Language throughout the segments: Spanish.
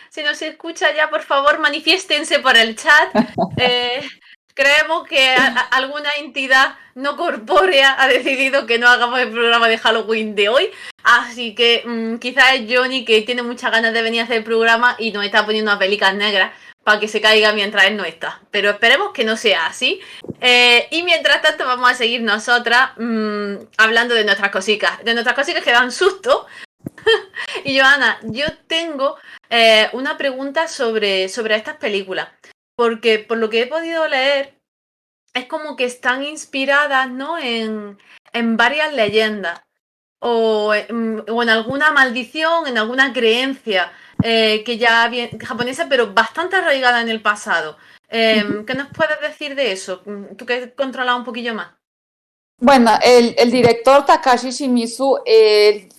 Si nos escucha ya, por favor, manifiéstense por el chat. Eh, Creemos que alguna entidad no corpórea ha decidido que no hagamos el programa de Halloween de hoy. Así que quizás es Johnny que tiene muchas ganas de venir a hacer el programa y nos está poniendo unas pelicas negras para que se caiga mientras él no está. Pero esperemos que no sea así. Y mientras tanto vamos a seguir nosotras hablando de nuestras cositas que dan susto. Y Joana, yo tengo una pregunta sobre estas películas, porque por lo que he podido leer, es como que están inspiradas, ¿no? En varias leyendas o en alguna maldición, en alguna creencia que ya viene japonesa, pero bastante arraigada en el pasado. ¿Qué nos puedes decir de eso? Tú que controlas un poquillo más. Bueno, el director Takashi Shimizu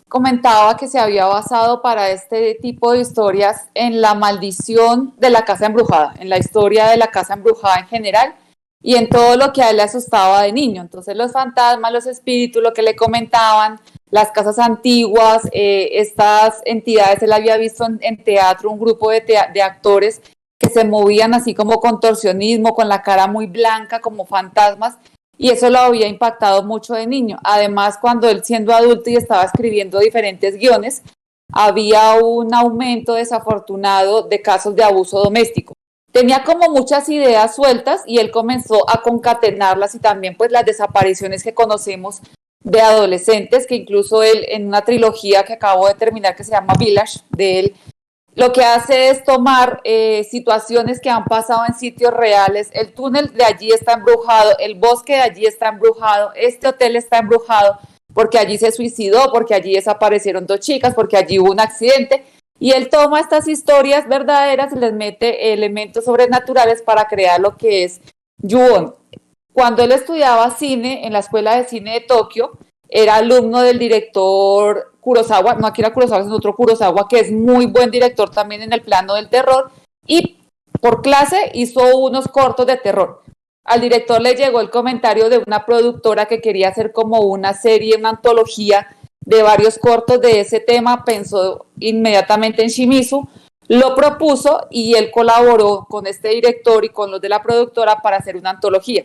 comentaba que se había basado para este tipo de historias en la maldición de la casa embrujada, en la historia de la casa embrujada en general y en todo lo que a él le asustaba de niño. Entonces los fantasmas, los espíritus, lo que le comentaban, las casas antiguas, estas entidades, él había visto en teatro un grupo de actores que se movían así como contorsionismo, con la cara muy blanca, como fantasmas, y eso lo había impactado mucho de niño. Además, cuando él siendo adulto y estaba escribiendo diferentes guiones, había un aumento desafortunado de casos de abuso doméstico. Tenía como muchas ideas sueltas y él comenzó a concatenarlas y también pues las desapariciones que conocemos de adolescentes, que incluso él en una trilogía que acabo de terminar que se llama Village, de él lo que hace es tomar situaciones que han pasado en sitios reales. El túnel de allí está embrujado, el bosque de allí está embrujado, este hotel está embrujado porque allí se suicidó, porque allí desaparecieron dos chicas, porque allí hubo un accidente. Y él toma estas historias verdaderas y les mete elementos sobrenaturales para crear lo que es Ju-On. Cuando él estudiaba cine en la Escuela de Cine de Tokio, era alumno del director Kurosawa, no Akira Kurosawa, sino otro Kurosawa, que es muy buen director también en el plano del terror, y por clase hizo unos cortos de terror. Al director le llegó el comentario de una productora que quería hacer como una serie, una antología de varios cortos de ese tema, pensó inmediatamente en Shimizu, lo propuso y él colaboró con este director y con los de la productora para hacer una antología.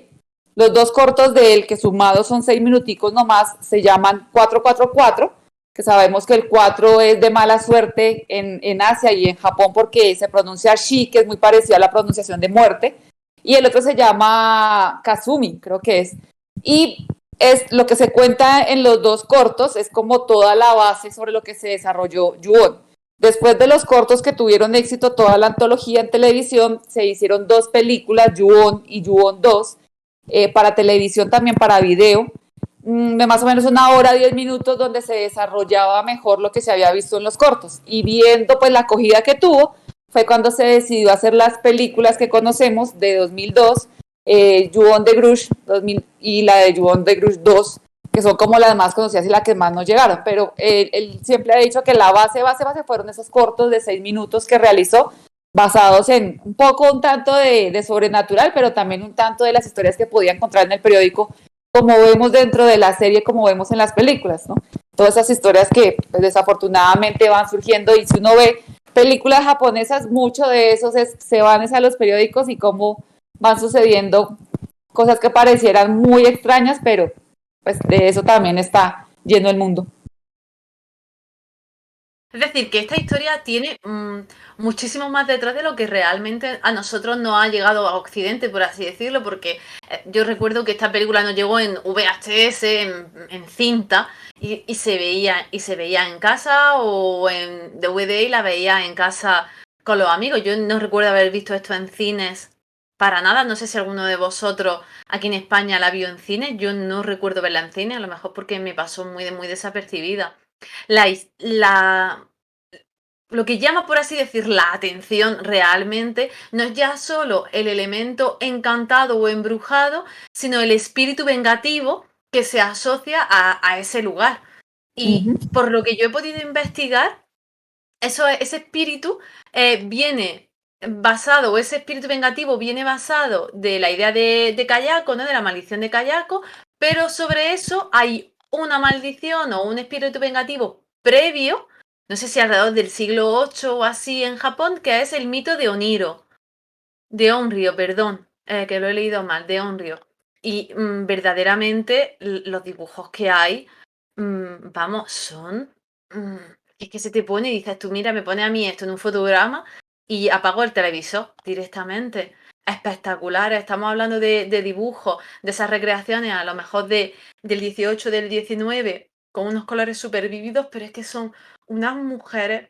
Los dos cortos de él, que sumados son 6 minuticos nomás, se llaman 444, que sabemos que el 4 es de mala suerte en Asia y en Japón porque se pronuncia shi, que es muy parecida a la pronunciación de muerte, y el otro se llama Kazumi, creo que es. Y es lo que se cuenta en los dos cortos, es como toda la base sobre lo que se desarrolló Ju-On. Después de los cortos que tuvieron éxito, toda la antología en televisión, se hicieron dos películas, Ju-On y Ju-On 2, para televisión también, para video, de más o menos 1 hora, 10 minutos, donde se desarrollaba mejor lo que se había visto en los cortos. Y viendo pues la acogida que tuvo, fue cuando se decidió hacer las películas que conocemos de 2002, Ju-On de Bruges 2000, y la de Ju-On de Bruges 2, que son como las más conocidas y las que más nos llegaron. Pero él siempre ha dicho que la base fueron esos cortos de 6 minutos que realizó, basados en un poco, un tanto de sobrenatural, pero también un tanto de las historias que podía encontrar en el periódico, como vemos dentro de la serie, como vemos en las películas, ¿no? Todas esas historias que pues, desafortunadamente van surgiendo, y si uno ve películas japonesas, mucho de eso se van a los periódicos y cómo van sucediendo cosas que parecieran muy extrañas, pero pues de eso también está lleno el mundo. Es decir, que esta historia tiene muchísimo más detrás de lo que realmente a nosotros nos ha llegado a Occidente, por así decirlo, porque yo recuerdo que esta película nos llegó en VHS, en cinta, y se veía en casa o en DVD y la veía en casa con los amigos. Yo no recuerdo haber visto esto en cines para nada. No sé si alguno de vosotros aquí en España la vio en cine. Yo no recuerdo verla en cine, a lo mejor porque me pasó muy desapercibida. La, la, lo que llama, por así decir, la atención realmente no es ya solo el elemento encantado o embrujado, sino el espíritu vengativo que se asocia a ese lugar. Uh Y -huh. por lo que yo he podido investigar, ese espíritu viene basado, o ese espíritu vengativo viene basado de la idea de Kayako, ¿no? De la maldición de Kayako, pero sobre eso hay una maldición o un espíritu vengativo previo no sé si alrededor del siglo VIII o así en Japón, que es el mito de Oniro, de Onryo, perdón, que lo he leído mal, de Onryo. Y verdaderamente los dibujos que hay, vamos, son... es que se te pone y dices tú, mira, me pone a mí esto en un fotograma y apago el televisor directamente. Espectaculares, estamos hablando de dibujos, de esas recreaciones a lo mejor del 18, del 19, con unos colores súper vívidos, pero es que son unas mujeres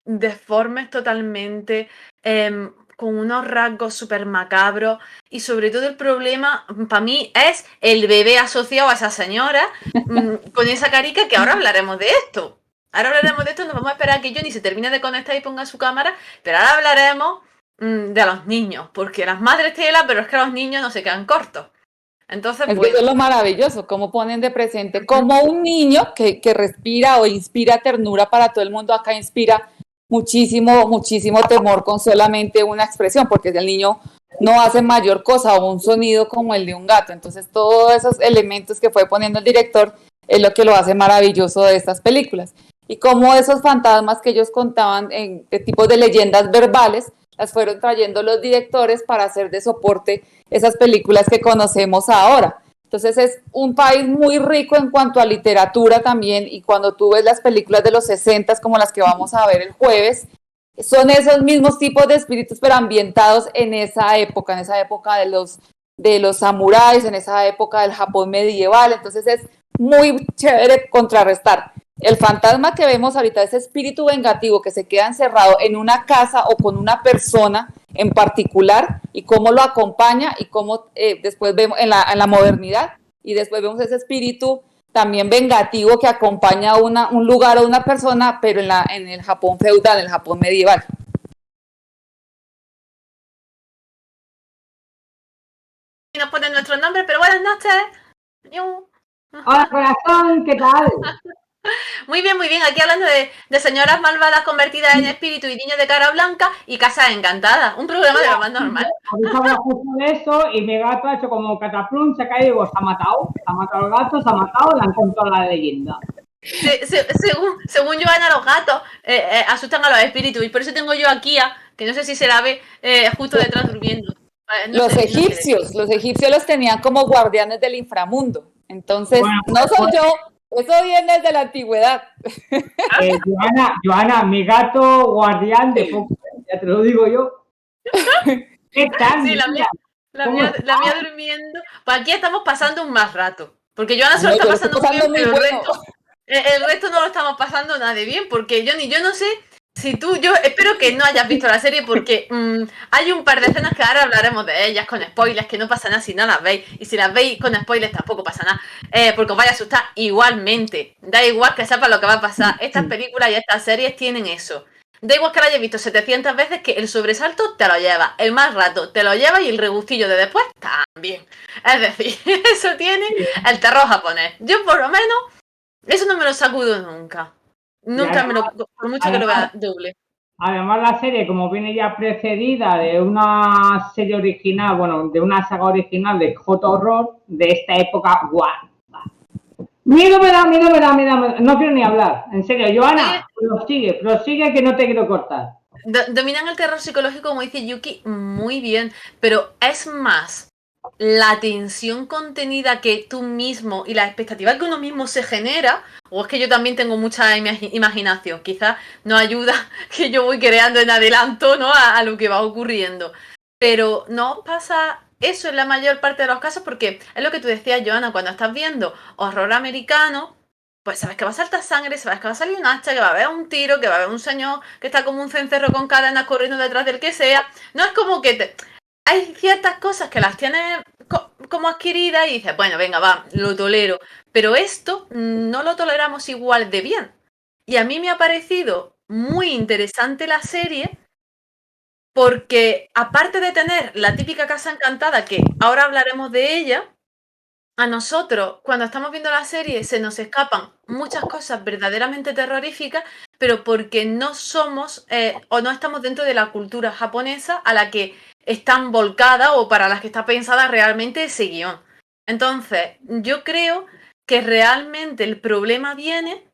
deformes totalmente, con unos rasgos súper macabros y sobre todo el problema para mí es el bebé asociado a esa señora con esa carica, que ahora hablaremos de esto. Ahora hablaremos de esto, nos vamos a esperar a que Johnny se termine de conectar y ponga su cámara, pero ahora hablaremos de los niños, porque las madres tela, pero es que los niños no se quedan cortos. Entonces, Es que eso bueno. es lo maravilloso, cómo ponen de presente, como un niño que respira o inspira ternura para todo el mundo, acá inspira muchísimo, muchísimo temor con solamente una expresión, porque el niño no hace mayor cosa o un sonido como el de un gato. Entonces, todos esos elementos que fue poniendo el director es lo que lo hace maravilloso de estas películas. Y cómo esos fantasmas que ellos contaban en de tipos de leyendas verbales, las fueron trayendo los directores para hacer de soporte esas películas que conocemos ahora. Entonces es un país muy rico en cuanto a literatura también, y cuando tú ves las películas de los 60 como las que vamos a ver el jueves, son esos mismos tipos de espíritus pero ambientados en esa época de los samuráis, en esa época del Japón medieval. Entonces es muy chévere contrarrestar el fantasma que vemos ahorita, ese espíritu vengativo que se queda encerrado en una casa o con una persona en particular, y cómo lo acompaña y cómo después vemos en la modernidad, y después vemos ese espíritu también vengativo que acompaña a un lugar o una persona, pero en el Japón feudal, en el Japón medieval. Y nos ponen nuestro nombre, pero buenas noches. Hola corazón, ¿qué tal? Muy bien, muy bien. Aquí hablando de señoras malvadas convertidas en espíritu y niños de cara blanca y casas encantadas. Un programa de lo más normal. Habéis hablado justo de eso y mi gato ha hecho como cataplum, se ha caído y digo, se ha matado el gato, se ha matado, le han contado la leyenda. Según Joana, los gatos asustan a los espíritus y por eso tengo yo a Kia, que no sé si se la ve justo detrás durmiendo. Los egipcios los tenían como guardianes del inframundo. Entonces, Bueno, no soy yo, eso viene desde la antigüedad. Joana, mi gato guardián de poco, ya te lo digo yo. ¿Qué tal? Sí, la mía durmiendo. Pues aquí estamos pasando un más rato. Porque Joana se lo No, está yo pasando muy bien, pasando muy pero bueno. el resto no lo estamos pasando nadie bien. Porque yo no sé si yo espero que no hayas visto la serie, porque hay un par de escenas que ahora hablaremos de ellas con spoilers, que no pasa nada si no las veis. Y si las veis con spoilers tampoco pasa nada, porque os vaya a asustar igualmente. Da igual que sepas lo que va a pasar. Estas películas y estas series tienen eso. Da igual que la hayas visto 700 veces, que el sobresalto te lo lleva, el más rato te lo lleva y el regustillo de después también. Es decir, eso tiene el terror japonés. Yo por lo menos, eso no me lo sacudo nunca. Nunca me lo, por mucho que lo vea doble. Además la serie, como viene ya precedida de una serie original, bueno, de una saga original de J-Horror, de esta época, ¡guau! Miedo me da. No quiero ni hablar. En serio, Joana, prosigue que no te quiero cortar. Dominan el terror psicológico, como dice Yuki, muy bien. Pero es más la tensión contenida que tú mismo y la expectativa que uno mismo se genera, o es que yo también tengo mucha imaginación. Quizás no ayuda que yo voy creando en adelanto, ¿no? a lo que va ocurriendo. Pero no pasa eso en la mayor parte de los casos, porque es lo que tú decías, Joana, cuando estás viendo horror americano, pues sabes que va a saltar sangre, sabes que va a salir un hacha, que va a haber un tiro, que va a haber un señor que está como un cencerro con cadenas corriendo detrás del que sea. No es como que hay ciertas cosas que las tienes como adquiridas y dices, bueno, venga, va, lo tolero. Pero esto no lo toleramos igual de bien. Y a mí me ha parecido muy interesante la serie, porque aparte de tener la típica casa encantada, que ahora hablaremos de ella, a nosotros, cuando estamos viendo la serie, se nos escapan muchas cosas verdaderamente terroríficas, pero porque no somos o no estamos dentro de la cultura japonesa a la que están volcadas o para las que está pensada realmente ese guión. Entonces, yo creo que realmente el problema viene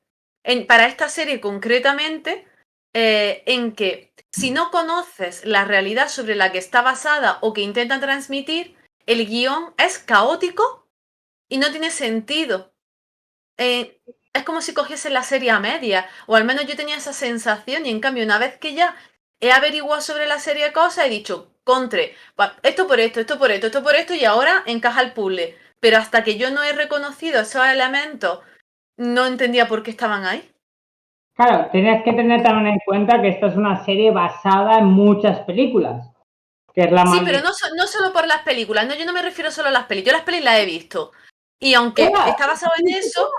para esta serie concretamente, en que si no conoces la realidad sobre la que está basada o que intenta transmitir, el guión es caótico y no tiene sentido. Es como si cogiese la serie a media, o al menos yo tenía esa sensación, y en cambio una vez que ya he averiguado sobre la serie de cosas, he dicho, contre, esto por esto, esto por esto, esto por esto, y ahora encaja el puzzle. Pero hasta que yo no he reconocido esos elementos, no entendía por qué estaban ahí. Claro, tienes que tener también en cuenta que esta es una serie basada en muchas películas, que es la Sí, pero maldición. no solo por las películas, no, yo no me refiero solo a las pelis, yo las pelis las he visto. Y aunque está basado en eso,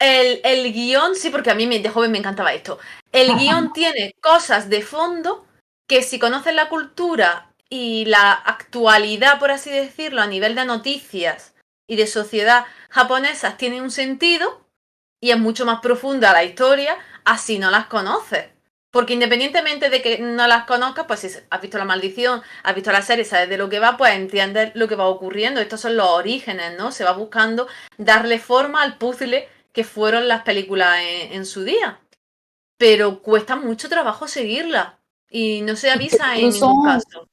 el guión, sí, porque a mí de joven me encantaba esto. El guión tiene cosas de fondo que si conoces la cultura y la actualidad, por así decirlo, a nivel de noticias y de sociedad japonesas, tiene un sentido y es mucho más profunda la historia, así no las conoces. Porque independientemente de que no las conozcas, pues si has visto La Maldición, has visto la serie, sabes de lo que va, pues entiendes lo que va ocurriendo. Estos son los orígenes, ¿no? Se va buscando darle forma al puzzle que fueron las películas en su día. Pero cuesta mucho trabajo seguirla y no se avisa en Incluso, ningún caso.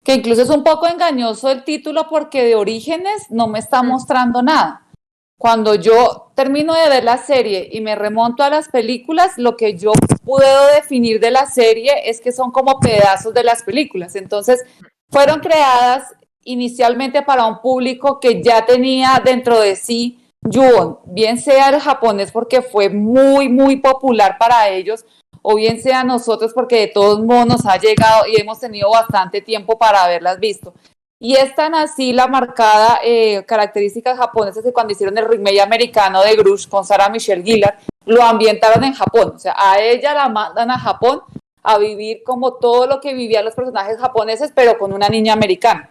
que incluso es un poco engañoso el título porque de Orígenes no me está Mm, mostrando nada. Cuando yo termino de ver la serie y me remonto a las películas, lo que yo puedo definir de la serie es que son como pedazos de las películas. Entonces, fueron creadas inicialmente para un público que ya tenía dentro de sí Yuon, bien sea el japonés porque fue muy, muy popular para ellos, o bien sea nosotros porque de todos modos nos ha llegado y hemos tenido bastante tiempo para haberlas visto. Y es tan así la marcada características japonesas que cuando hicieron el remake americano de Grush con Sarah Michelle Gellar, lo ambientaron en Japón. O sea, a ella la mandan a Japón a vivir como todo lo que vivían los personajes japoneses, pero con una niña americana.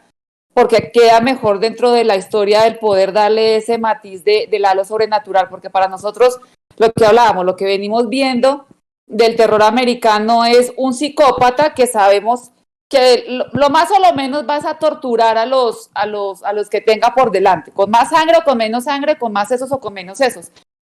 Porque queda mejor dentro de la historia del poder darle ese matiz del halo sobrenatural, porque para nosotros lo que hablábamos, lo que venimos viendo del terror americano es un psicópata que sabemos que lo más o lo menos vas a torturar a los que tenga por delante, con más sangre o con menos sangre, con más esos o con menos esos.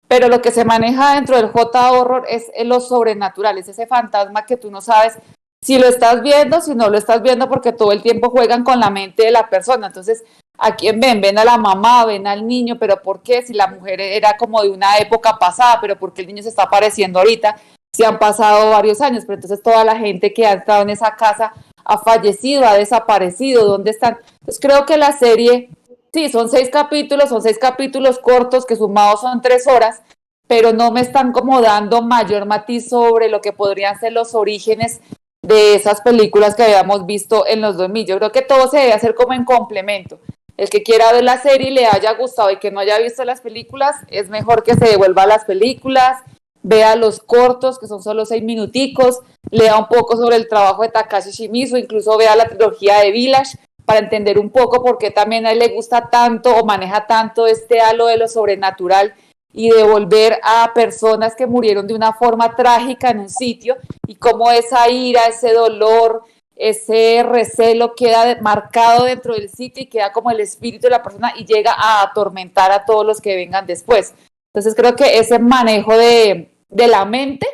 Pero lo que se maneja dentro del J-Horror es lo sobrenatural, es ese fantasma que tú no sabes si lo estás viendo, si no lo estás viendo, porque todo el tiempo juegan con la mente de la persona. Entonces, ¿a quién ven? Ven a la mamá, ven al niño, pero ¿por qué? Si la mujer era como de una época pasada, pero ¿por qué el niño se está apareciendo ahorita? Si han pasado varios años, pero entonces toda la gente que ha estado en esa casa ha fallecido, ha desaparecido, ¿dónde están? Pues creo que la serie, sí, son seis capítulos cortos que sumados son 3 horas, pero no me están como dando mayor matiz sobre lo que podrían ser los orígenes de esas películas que habíamos visto en los 2000. Yo creo que todo se debe hacer como en complemento. El que quiera ver la serie y le haya gustado y que no haya visto las películas, es mejor que se devuelva a las películas, vea los cortos, que son solo 6 minuticos, lea un poco sobre el trabajo de Takashi Shimizu, incluso vea la trilogía de Village, para entender un poco por qué también a él le gusta tanto o maneja tanto este halo de lo sobrenatural y de volver a personas que murieron de una forma trágica en un sitio y cómo esa ira, ese dolor, ese recelo queda marcado dentro del sitio y queda como el espíritu de la persona y llega a atormentar a todos los que vengan después. Entonces creo que ese manejo de la mente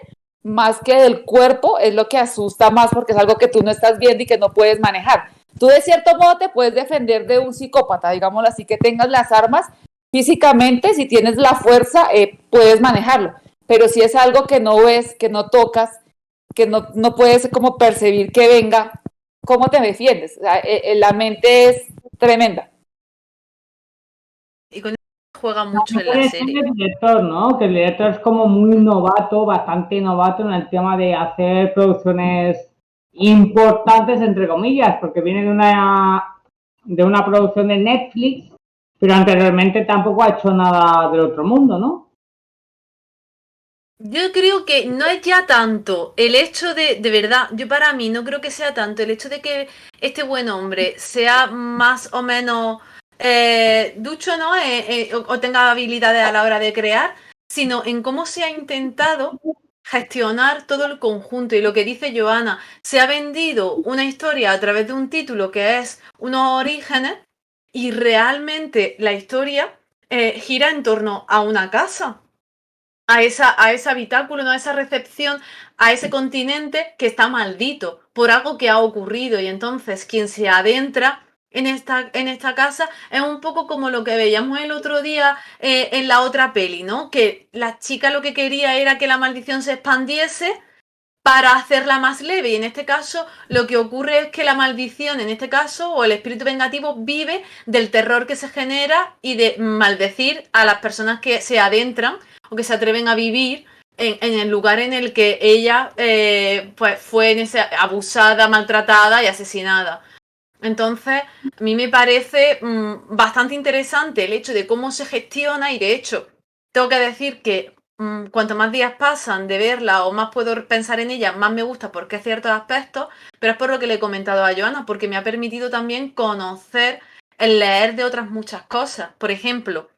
más que del cuerpo es lo que asusta más porque es algo que tú no estás viendo y que no puedes manejar. Tú de cierto modo te puedes defender de un psicópata, digámoslo así, que tengas las armas físicamente, si tienes la fuerza, puedes manejarlo. Pero si es algo que no ves, que no tocas, que no puedes como percibir que venga, ¿cómo te defiendes? O sea, la mente es tremenda. Y con eso juega mucho en la Puede ser serie. el director, ¿no? Que el director es como muy novato, bastante novato en el tema de hacer producciones importantes, entre comillas, porque viene de una producción de Netflix, pero anteriormente tampoco ha hecho nada del otro mundo, ¿no? Yo creo que no es ya tanto el hecho de verdad, yo para mí no creo que sea tanto el hecho de que este buen hombre sea más o menos ducho, ¿no? O tenga habilidades a la hora de crear, sino en cómo se ha intentado gestionar todo el conjunto. Y lo que dice Joana, se ha vendido una historia a través de un título que es unos orígenes y realmente la historia gira en torno a una casa. a ese habitáculo, ¿no? A esa recepción, a ese continente que está maldito por algo que ha ocurrido. Y entonces quien se adentra en esta casa es un poco como lo que veíamos el otro día en la otra peli, ¿no? Que la chica lo que quería era que la maldición se expandiese para hacerla más leve. Y en este caso lo que ocurre es que la maldición, en este caso, o el espíritu vengativo, vive del terror que se genera y de maldecir a las personas que se adentran o que se atreven a vivir en el lugar en el que ella pues fue abusada, maltratada y asesinada. Entonces, a mí me parece bastante interesante el hecho de cómo se gestiona y de hecho, tengo que decir que cuanto más días pasan de verla o más puedo pensar en ella, más me gusta porque es ciertos aspectos, pero es por lo que le he comentado a Joana, porque me ha permitido también conocer, el leer de otras muchas cosas. Por ejemplo,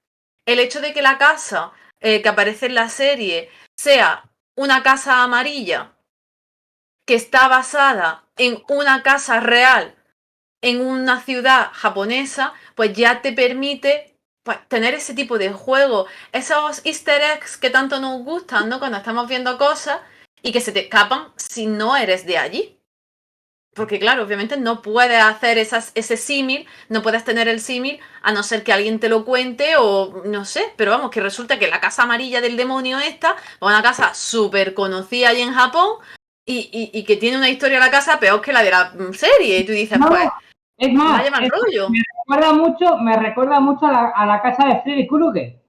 el hecho de que la casa que aparece en la serie sea una casa amarilla que está basada en una casa real en una ciudad japonesa, pues ya te permite pues, tener ese tipo de juego, esos easter eggs que tanto nos gustan, ¿no? Cuando estamos viendo cosas y que se te escapan si no eres de allí. Porque claro, obviamente no puedes hacer ese símil, no puedes tener el símil a no ser que alguien te lo cuente o no sé, pero vamos, que resulta que la casa amarilla del demonio esta, es una casa súper conocida ahí en Japón y que tiene una historia la casa peor que la de la serie. Y tú dices, No, pues, es más, vaya mal rollo. me recuerda mucho a la casa de Freddy Krueger,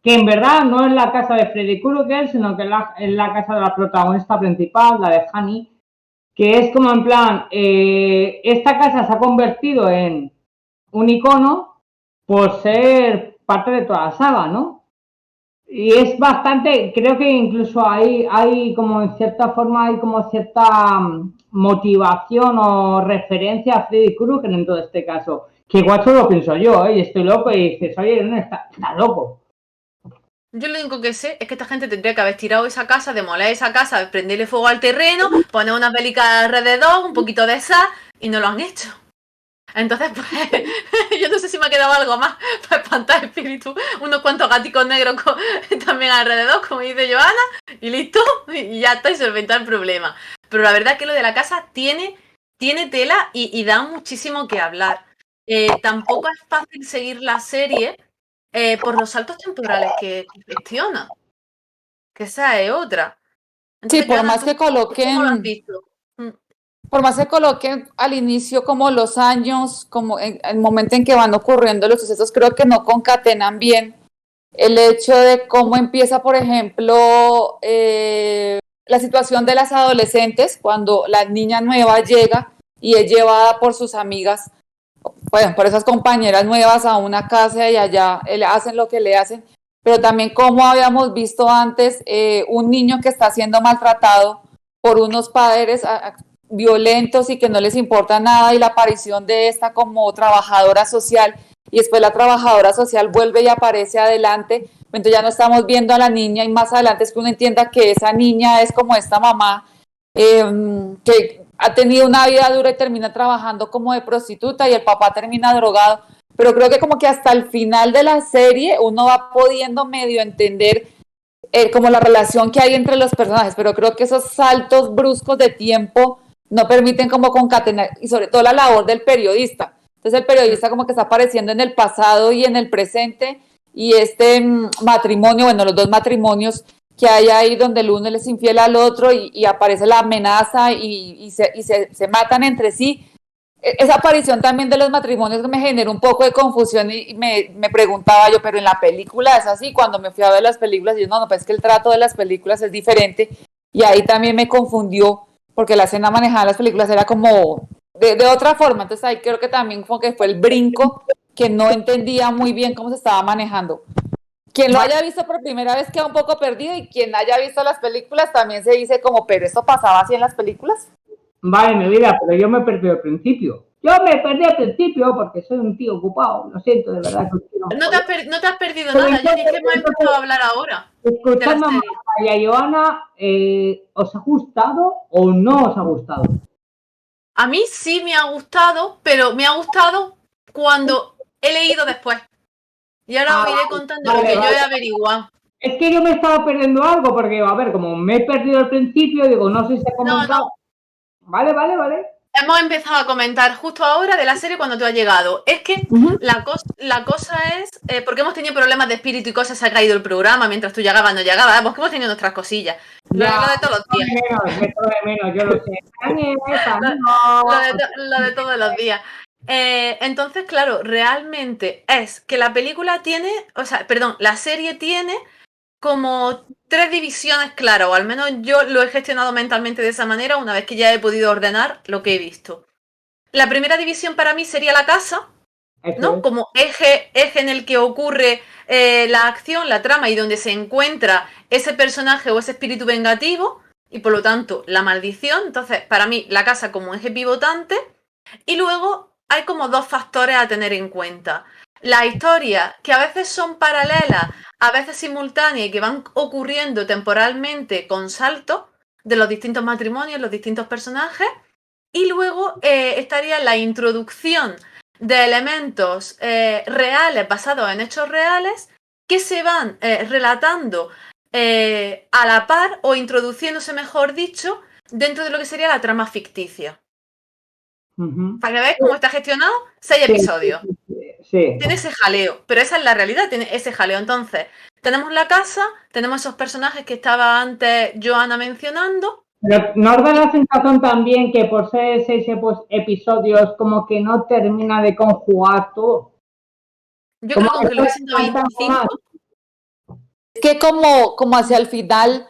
que en verdad no es la casa de Freddy Krueger, sino que es la casa de la protagonista principal, la de Honey, que es como en plan, esta casa se ha convertido en un icono por ser parte de toda la saga, ¿no? Y es bastante, creo que incluso hay como en cierta forma, hay como cierta motivación o referencia a Freddy Krueger en todo este caso. Que igual solo lo pienso yo, ¿eh? Y estoy loco y dices, oye, ¿dónde está loco? Yo lo único que sé es que esta gente tendría que haber tirado esa casa, demoler esa casa, prenderle fuego al terreno, poner una pelica alrededor, un poquito de sal, y no lo han hecho. Entonces, pues, yo no sé si me ha quedado algo más para espantar espíritu, unos cuantos gaticos negros también alrededor, como dice Joana, y listo, y ya está, y solventar el problema. Pero la verdad es que lo de la casa tiene tela y da muchísimo que hablar. Tampoco es fácil seguir la serie por los saltos temporales que gestiona, que esa es otra. Sí, Entonces, por Joana, más ¿tú que cómo lo has coloquen, visto? Mm. por más que coloquen al inicio como los años, como en el momento en que van ocurriendo los sucesos, creo que no concatenan bien el hecho de cómo empieza, por ejemplo, la situación de las adolescentes cuando la niña nueva llega y es llevada por sus amigas, bueno, por esas compañeras nuevas a una casa y allá hacen lo que le hacen, pero también como habíamos visto antes, un niño que está siendo maltratado por unos padres violentos y que no les importa nada y la aparición de esta como trabajadora social y después la trabajadora social vuelve y aparece adelante, entonces ya no estamos viendo a la niña y más adelante es que uno entienda que esa niña es como esta mamá que ha tenido una vida dura y termina trabajando como de prostituta y el papá termina drogado, pero creo que como que hasta el final de la serie uno va pudiendo medio entender como la relación que hay entre los personajes, pero creo que esos saltos bruscos de tiempo no permiten como concatenar, y sobre todo la labor del periodista. Entonces el periodista como que está apareciendo en el pasado y en el presente, y este matrimonio, bueno, los dos matrimonios que hay ahí donde el uno es infiel al otro y aparece la amenaza y se matan entre sí. Esa aparición también de los matrimonios me generó un poco de confusión y me preguntaba yo, pero en la película es así, cuando me fui a ver las películas, yo no, pues es que el trato de las películas es diferente y ahí también me confundió porque la escena manejada en las películas era como de otra forma, entonces ahí creo que también como que fue el brinco que no entendía muy bien cómo se estaba manejando. Quien lo haya visto por primera vez queda un poco perdido y quien haya visto las películas también se dice como, pero ¿esto pasaba así en las películas? Vale, mi vida, pero yo me he perdido al principio. Yo me perdí al principio porque soy un tío ocupado. Lo siento, de verdad. No te has perdido nada, Jenny, es que hemos empezado a hablar ahora de la Escuchando a serie. María y a Joana, ¿os ha gustado o no os ha gustado? A mí sí me ha gustado, pero me ha gustado cuando he leído después. Y ahora os iré contando lo que yo he averiguado. Es que yo me estaba perdiendo algo, porque, a ver, como me he perdido al principio, digo, no sé si se ha comentado. Vale. Hemos empezado a comentar justo ahora de la serie cuando tú has llegado. Es que la cosa es, porque hemos tenido problemas de espíritu y cosas, se ha caído el programa mientras tú llegabas, no llegabas, porque hemos tenido nuestras cosillas. Lo de todos los días. menos, yo lo sé. Lo de todos los días. Entonces, claro, realmente es que la película tiene, la serie tiene como 3 divisiones claras, o al menos yo lo he gestionado mentalmente de esa manera una vez que ya he podido ordenar lo que he visto. La primera división para mí sería la casa, ¿no? Como eje en el que ocurre la acción, la trama y donde se encuentra ese personaje o ese espíritu vengativo y por lo tanto la maldición. Entonces, para mí, la casa como eje pivotante. Y luego hay como 2 factores a tener en cuenta. Las historias que a veces son paralelas, a veces simultáneas y que van ocurriendo temporalmente con saltos de los distintos matrimonios, los distintos personajes. Y luego estaría la introducción de elementos reales basados en hechos reales que se van relatando a la par o introduciéndose, mejor dicho, dentro de lo que sería la trama ficticia. Para que veáis cómo está gestionado, 6 episodios. Sí. Tiene ese jaleo, pero esa es la realidad, tiene ese jaleo. Entonces, tenemos la casa, tenemos esos personajes que estaba antes Joana mencionando. Pero ¿no os da la sensación también que por ser 6 episodios como que no termina de conjugar todo? Yo creo que aunque lo hubiesen dado 25... Es que como hacia el final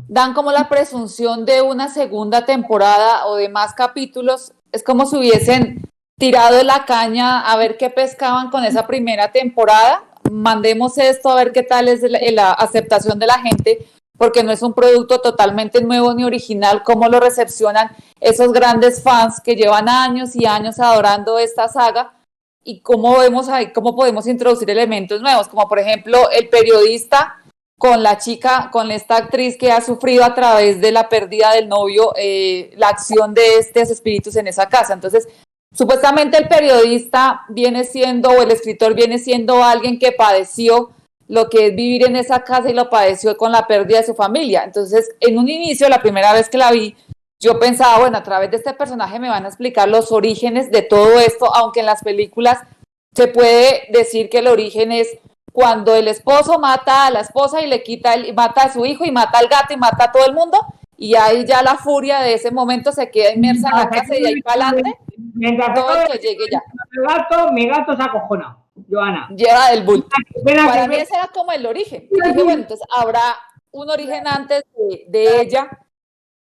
dan como la presunción de una segunda temporada o de más capítulos, es como si hubiesen tirado la caña a ver qué pescaban con esa primera temporada, mandemos esto a ver qué tal es la aceptación de la gente, porque no es un producto totalmente nuevo ni original, como lo recepcionan esos grandes fans que llevan años y años adorando esta saga, y cómo vemos ahí, cómo podemos introducir elementos nuevos, como por ejemplo el periodista con la chica, con esta actriz que ha sufrido a través de la pérdida del novio, la acción de estos espíritus en esa casa. Entonces, supuestamente el periodista viene siendo, o el escritor viene siendo alguien que padeció lo que es vivir en esa casa y lo padeció con la pérdida de su familia. Entonces, en un inicio, la primera vez que la vi, yo pensaba, bueno, a través de este personaje me van a explicar los orígenes de todo esto, aunque en las películas se puede decir que el origen es cuando el esposo mata a la esposa y le quita, mata a su hijo y mata al gato y mata a todo el mundo, y ahí ya la furia de ese momento se queda inmersa en la casa y de ahí para adelante, todo el que llegue ya. Mi gato se acojona, Joana. Lleva del bulto. Para mí ese era como el origen. Y dije, bueno, entonces habrá un origen antes de ella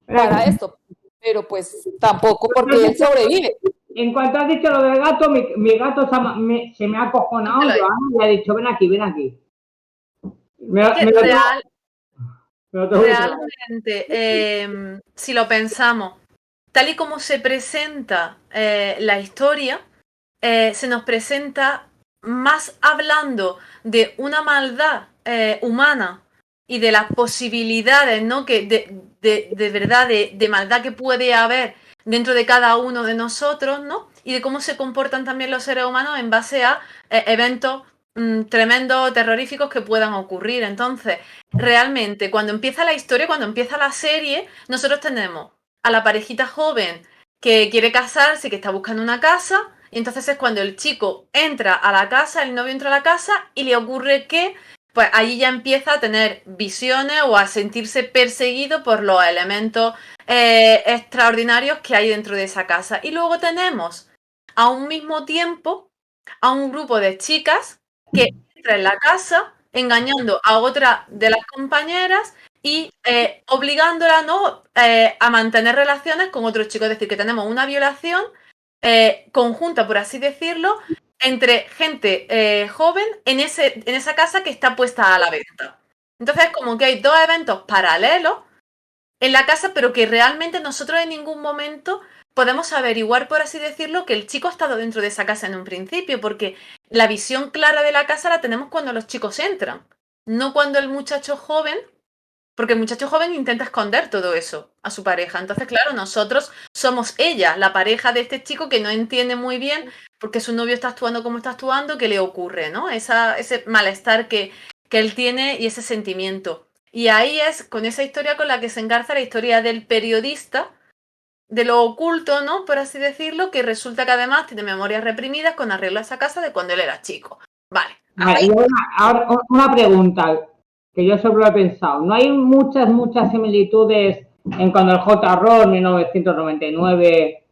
para esto, pero pues tampoco porque él sobrevive. En cuanto has dicho lo del gato, mi gato se me ha acojonado, Joana, y ha dicho, ven aquí. Realmente, si lo pensamos, tal y como se presenta la historia, se nos presenta más hablando de una maldad humana y de las posibilidades, ¿no? Que de verdad, de maldad que puede haber dentro de cada uno de nosotros, ¿no? Y de cómo se comportan también los seres humanos en base a eventos tremendos, terroríficos que puedan ocurrir. Entonces, realmente, cuando empieza la historia, cuando empieza la serie, nosotros tenemos a la parejita joven que quiere casarse, que está buscando una casa, y entonces es cuando el chico entra a la casa, el novio entra a la casa y le ocurre que pues allí ya empieza a tener visiones o a sentirse perseguido por los elementos extraordinarios que hay dentro de esa casa. Y luego tenemos a un mismo tiempo a un grupo de chicas que entra en la casa engañando a otra de las compañeras y obligándola, ¿no? A mantener relaciones con otros chicos. Es decir, que tenemos una violación conjunta, por así decirlo, entre gente joven en esa casa que está puesta a la venta. Entonces, como que hay 2 eventos paralelos en la casa, pero que realmente nosotros en ningún momento podemos averiguar, por así decirlo, que el chico ha estado dentro de esa casa en un principio, porque la visión clara de la casa la tenemos cuando los chicos entran, no cuando el muchacho joven, porque el muchacho joven intenta esconder todo eso a su pareja. Entonces, claro, nosotros somos ella, la pareja de este chico que no entiende muy bien porque su novio está actuando como está actuando, qué le ocurre, ¿no? Ese malestar que que él tiene y ese sentimiento. Y ahí es con esa historia con la que se engarza la historia del periodista, de lo oculto, ¿no? Por así decirlo, que resulta que además tiene memorias reprimidas con arreglo a esa casa de cuando él era chico. Vale. Vale, y ahora una pregunta que yo solo he pensado. ¿No hay muchas similitudes en cuando el J-Horror 1999,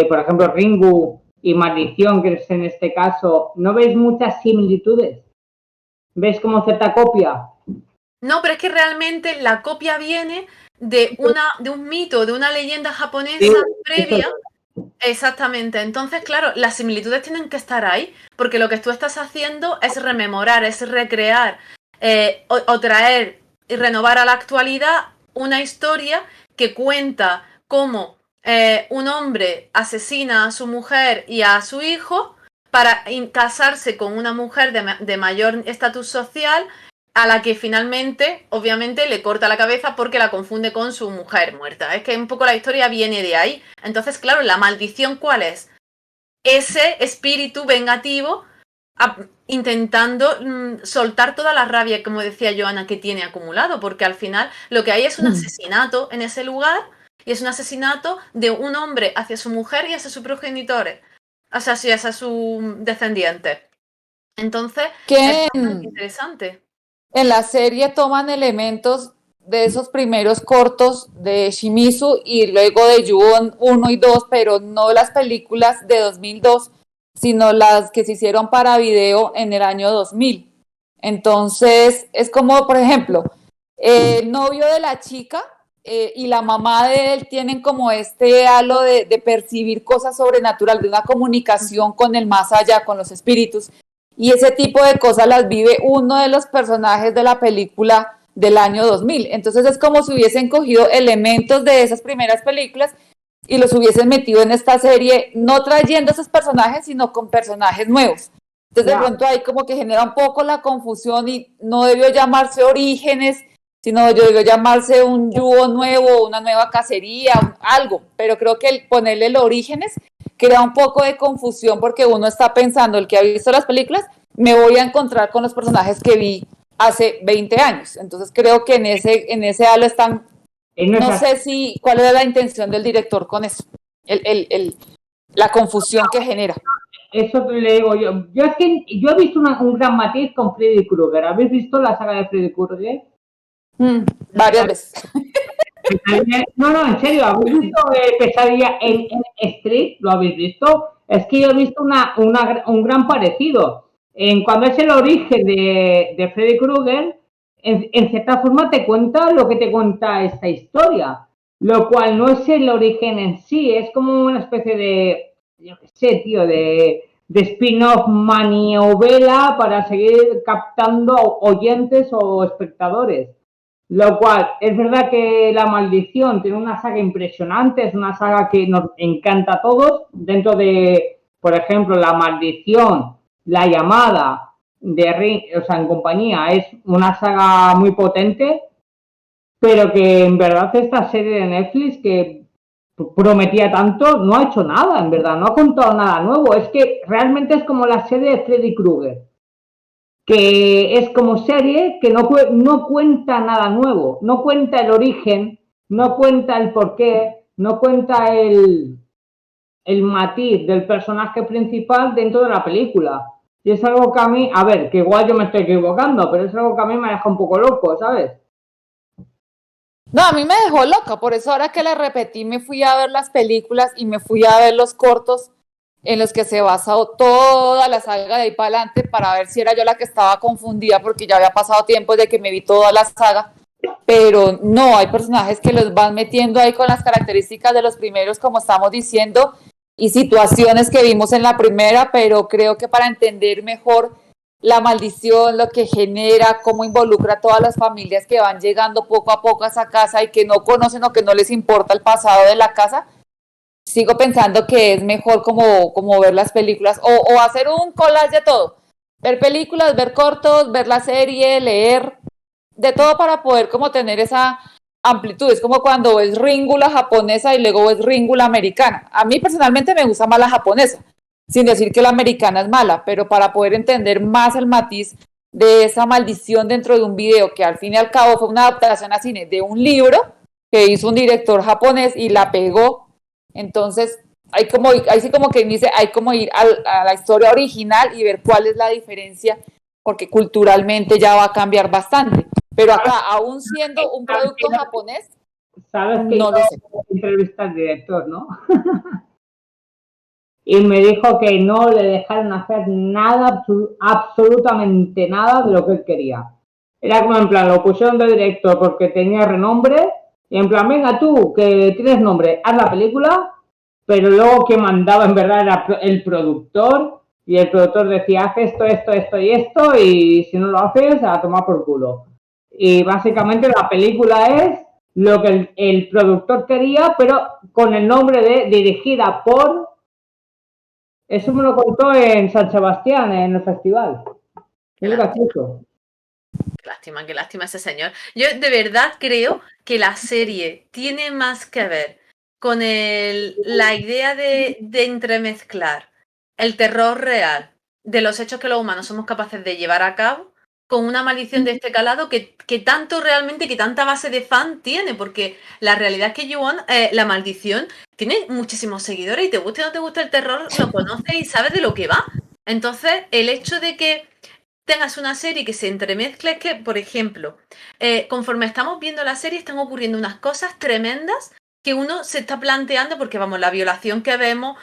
por ejemplo, Ringu y Maldición, que es en este caso, ¿no veis muchas similitudes? ¿Veis como cierta copia? No, pero es que realmente la copia viene de un mito, de una leyenda japonesa previa. Exactamente. Entonces, claro, las similitudes tienen que estar ahí, porque lo que tú estás haciendo es rememorar, es recrear o traer y renovar a la actualidad una historia que cuenta cómo un hombre asesina a su mujer y a su hijo para casarse con una mujer de mayor estatus social, a la que finalmente, obviamente, le corta la cabeza porque la confunde con su mujer muerta. Es que un poco la historia viene de ahí. Entonces, claro, la maldición, ¿cuál es? Ese espíritu vengativo intentando soltar toda la rabia, como decía Joana, que tiene acumulado, porque al final lo que hay es un asesinato en ese lugar, y es un asesinato de un hombre hacia su mujer y hacia sus progenitores, o sea, hacia su descendiente. Entonces, es muy interesante. En la serie toman elementos de esos primeros cortos de Shimizu y luego de Ju-On 1 y 2, pero no las películas de 2002, sino las que se hicieron para video en el año 2000. Entonces, es como, por ejemplo, el novio de la chica y la mamá de él tienen como este halo de percibir cosas sobrenaturales, de una comunicación con el más allá, con los espíritus. Y ese tipo de cosas las vive uno de los personajes de la película del año 2000. Entonces es como si hubiesen cogido elementos de esas primeras películas y los hubiesen metido en esta serie, no trayendo esos personajes, sino con personajes nuevos. Entonces de pronto ahí como que genera un poco la confusión y no debió llamarse Orígenes, sino debió llamarse un Yu-On nuevo, una nueva cacería, algo. Pero creo que el ponerle el Orígenes crea un poco de confusión porque uno está pensando, el que ha visto las películas, me voy a encontrar con los personajes que vi hace 20 años. Entonces creo que en ese halo están, no sé cuál era la intención del director con eso, la confusión que genera. Eso le digo yo. Es que yo he visto un gran matiz con Freddy Krueger. ¿Habéis visto la saga de Freddy Krueger? Varias veces. No, en serio, ¿habéis visto Pesadilla en Street? ¿Lo habéis visto? Es que yo he visto un gran parecido. Cuando es el origen de Freddy Krueger, en cierta forma te cuenta lo que te cuenta esta historia, lo cual no es el origen en sí, es como una especie de, yo qué sé, tío, de spin-off maniovela para seguir captando oyentes o espectadores. Lo cual, es verdad que La Maldición tiene una saga impresionante, es una saga que nos encanta a todos. Dentro de, por ejemplo, La Maldición, La Llamada, en compañía, es una saga muy potente, pero que en verdad esta serie de Netflix que prometía tanto, no ha hecho nada, en verdad, no ha contado nada nuevo. Es que realmente es como la serie de Freddy Krueger, que es como serie que no cuenta nada nuevo, no cuenta el origen, no cuenta el porqué, no cuenta el matiz del personaje principal dentro de la película. Y es algo que a mí, a ver, que igual yo me estoy equivocando, pero es algo que a mí me deja un poco loco, ¿sabes? No, a mí me dejó loca, por eso ahora que la repetí me fui a ver las películas y me fui a ver los cortos en los que se basó toda la saga de ahí para adelante para ver si era yo la que estaba confundida porque ya había pasado tiempo de que me vi toda la saga, pero no, hay personajes que los van metiendo ahí con las características de los primeros, como estamos diciendo, y situaciones que vimos en la primera, pero creo que para entender mejor la maldición, lo que genera, cómo involucra a todas las familias que van llegando poco a poco a esa casa y que no conocen o que no les importa el pasado de la casa, sigo pensando que es mejor como ver las películas o hacer un collage de todo, ver películas, ver cortos, ver la serie, leer, de todo para poder como tener esa amplitud. Es como cuando ves Ringu la japonesa y luego ves Ringu la americana. A mí personalmente me gusta más la japonesa, sin decir que la americana es mala, pero para poder entender más el matiz de esa maldición dentro de un video, que al fin y al cabo fue una adaptación a cine de un libro que hizo un director japonés y la pegó. Entonces, ahí sí como que dice, hay como ir a la historia original y ver cuál es la diferencia, porque culturalmente ya va a cambiar bastante. Pero acá, aún siendo un producto japonés, sabes que no yo lo sé. entrevisté al director, ¿no? Y me dijo que no le dejaron hacer nada, absolutamente nada de lo que él quería. Era como en plan, lo pusieron de director porque tenía renombre, y en plan, venga tú, que tienes nombre, haz la película, pero luego que mandaba en verdad era el productor, y el productor decía, haz esto, esto, esto y esto, y si no lo haces, a tomar por culo. Y básicamente la película es lo que el productor quería, pero con el nombre de dirigida por... Eso me lo contó en San Sebastián, en el festival. Qué gracioso. Qué lástima ese señor. Yo de verdad creo que la serie tiene más que ver con la idea de entremezclar el terror real de los hechos que los humanos somos capaces de llevar a cabo con una maldición de este calado que tanto realmente, que tanta base de fan tiene, porque la realidad es que Ju-on, la maldición, tiene muchísimos seguidores y te guste o no te gusta el terror, lo conoces y sabes de lo que va. Entonces, el hecho de que tengas una serie que se entremezcle, es que, por ejemplo, conforme estamos viendo la serie están ocurriendo unas cosas tremendas que uno se está planteando, porque vamos, la violación que vemos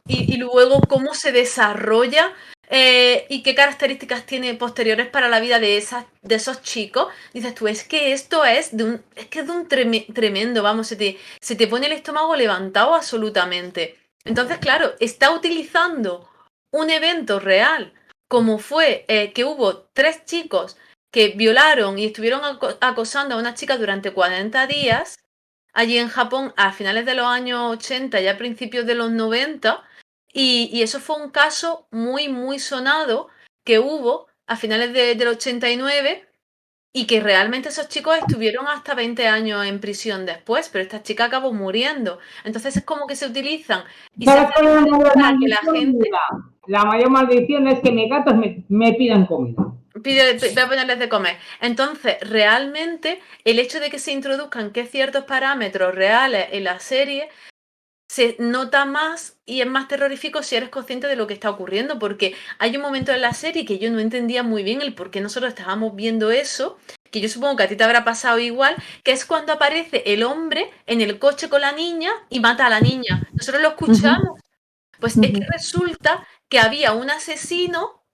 y luego cómo se desarrolla y qué características tiene posteriores para la vida de esos chicos. Dices tú, es que esto es de un tremendo, vamos, se te pone el estómago levantado absolutamente. Entonces, claro, está utilizando un evento real como fue que hubo 3 chicos que violaron y estuvieron acosando a una chica durante 40 días allí en Japón a finales de los años 80 y a principios de los 90, y eso fue un caso muy, muy sonado que hubo a finales del 89 y que realmente esos chicos estuvieron hasta 20 años en prisión después, pero esta chica acabó muriendo. Entonces es como que se utilizan y se hacen para que la gente... La mayor maldición es que mis gatos me pidan comida. Voy a ponerles de comer. Entonces, realmente, el hecho de que se introduzcan que ciertos parámetros reales en la serie se nota más y es más terrorífico si eres consciente de lo que está ocurriendo, porque hay un momento en la serie que yo no entendía muy bien el por qué nosotros estábamos viendo eso, que yo supongo que a ti te habrá pasado igual, que es cuando aparece el hombre en el coche con la niña y mata a la niña. Nosotros lo escuchamos. Pues es que resulta que había un asesino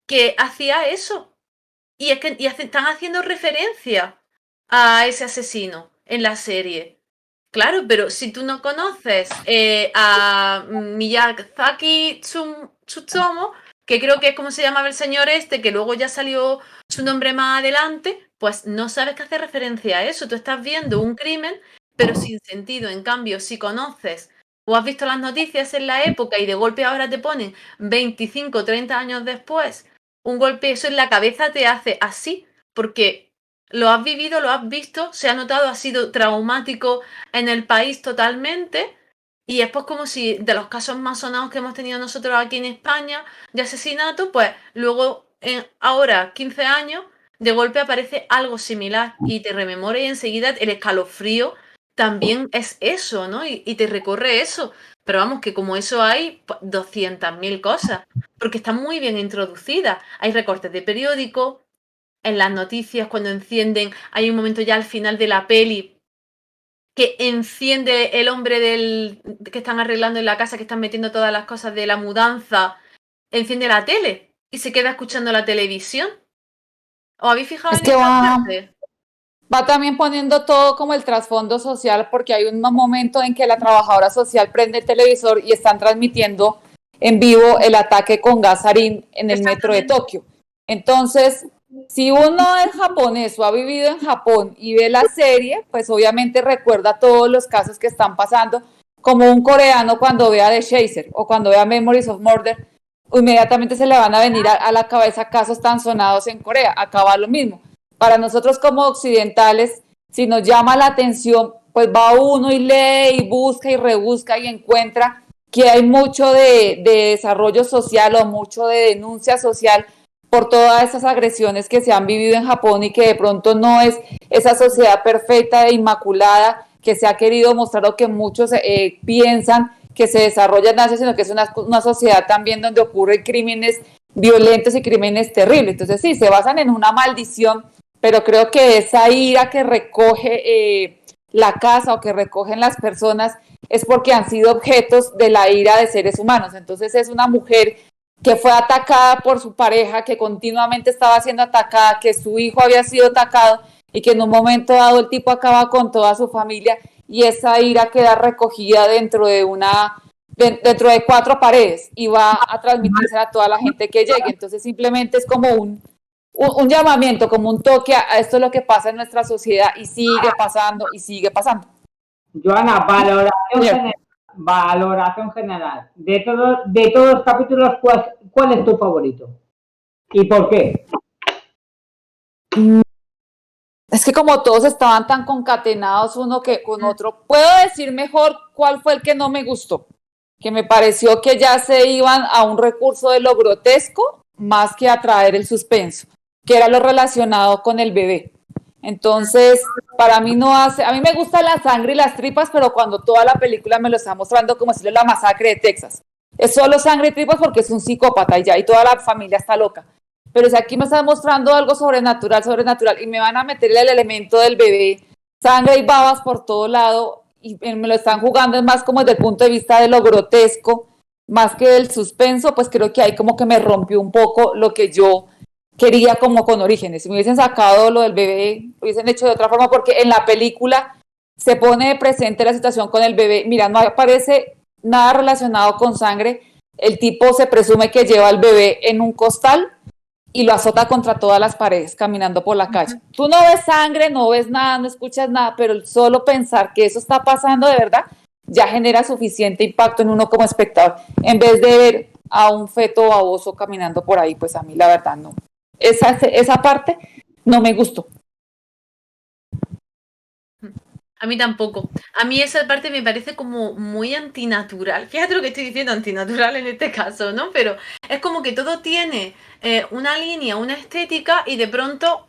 que hacía eso. Y es que están haciendo referencia a ese asesino en la serie. Claro, pero si tú no conoces a Miyazaki Tsutomu, que creo que es como se llamaba el señor este, que luego ya salió su nombre más adelante, pues no sabes que hace referencia a eso. Tú estás viendo un crimen, pero sin sentido. En cambio, si conoces o has visto las noticias en la época y de golpe ahora te ponen 25, 30 años después, un golpe, eso en la cabeza te hace así, porque lo has vivido, lo has visto, se ha notado, ha sido traumático en el país totalmente, y es pues como si de los casos más sonados que hemos tenido nosotros aquí en España de asesinato, pues luego ahora 15 años de golpe aparece algo similar y te rememora y enseguida el escalofrío también es eso, ¿no? Y te recorre eso. Pero vamos, que como eso hay pues, 200.000 cosas, porque está muy bien introducida. Hay recortes de periódico, en las noticias cuando encienden, hay un momento ya al final de la peli que enciende el hombre que están arreglando en la casa, que están metiendo todas las cosas de la mudanza, enciende la tele y se queda escuchando la televisión. ¿Os habéis fijado Es en que esa parte? va también poniendo todo como el trasfondo social, porque hay un momento en que la trabajadora social prende el televisor y están transmitiendo en vivo el ataque con gas sarín en el metro de Tokio. Entonces, si uno es japonés o ha vivido en Japón y ve la serie, pues obviamente recuerda todos los casos que están pasando, como un coreano cuando vea The Chaser o cuando vea Memories of Murder, inmediatamente se le van a venir a la cabeza casos tan sonados en Corea. Acá va lo mismo. Para nosotros como occidentales, si nos llama la atención, pues va uno y lee y busca y rebusca y encuentra que hay mucho de desarrollo social o mucho de denuncia social por todas esas agresiones que se han vivido en Japón y que de pronto no es esa sociedad perfecta e inmaculada que se ha querido mostrar o que muchos piensan que se desarrolla en Asia, sino que es una sociedad también donde ocurren crímenes violentos y crímenes terribles. Entonces sí, se basan en una maldición, pero creo que esa ira que recoge la casa o que recogen las personas es porque han sido objetos de la ira de seres humanos. Entonces es una mujer que fue atacada por su pareja, que continuamente estaba siendo atacada, que su hijo había sido atacado y que en un momento dado el tipo acaba con toda su familia y esa ira queda recogida dentro de 4 paredes y va a transmitirse a toda la gente que llegue. Entonces simplemente es como un llamamiento, como un toque a esto es lo que pasa en nuestra sociedad y sigue pasando y sigue pasando. Joana, valoración general. De todos los capítulos, ¿cuál es tu favorito? ¿Y por qué? Es que como todos estaban tan concatenados uno que con otro, puedo decir mejor cuál fue el que no me gustó, que me pareció que ya se iban a un recurso de lo grotesco más que a traer el suspenso, que era lo relacionado con el bebé. Entonces, para mí a mí me gusta la sangre y las tripas, pero cuando toda la película me lo está mostrando como si fuera la masacre de Texas. Es solo sangre y tripas porque es un psicópata y ya, y toda la familia está loca. Pero si aquí me están mostrando algo sobrenatural, y me van a meter el elemento del bebé, sangre y babas por todo lado, y me lo están jugando, es más como desde el punto de vista de lo grotesco, más que del suspenso, pues creo que ahí como que me rompió un poco lo que yo quería como con Orígenes. Si me hubiesen sacado lo del bebé, lo hubiesen hecho de otra forma, porque en la película se pone presente la situación con el bebé. Mira, no aparece nada relacionado con sangre. El tipo se presume que lleva al bebé en un costal y lo azota contra todas las paredes caminando por la calle. Tú no ves sangre, no ves nada, no escuchas nada, pero solo pensar que eso está pasando de verdad ya genera suficiente impacto en uno como espectador, en vez de ver a un feto baboso caminando por ahí. Pues a mí la verdad no. Esa parte no me gustó. A mí tampoco. A mí esa parte me parece como muy antinatural. Fíjate lo que estoy diciendo, antinatural en este caso, ¿no? Pero es como que todo tiene una línea, una estética y de pronto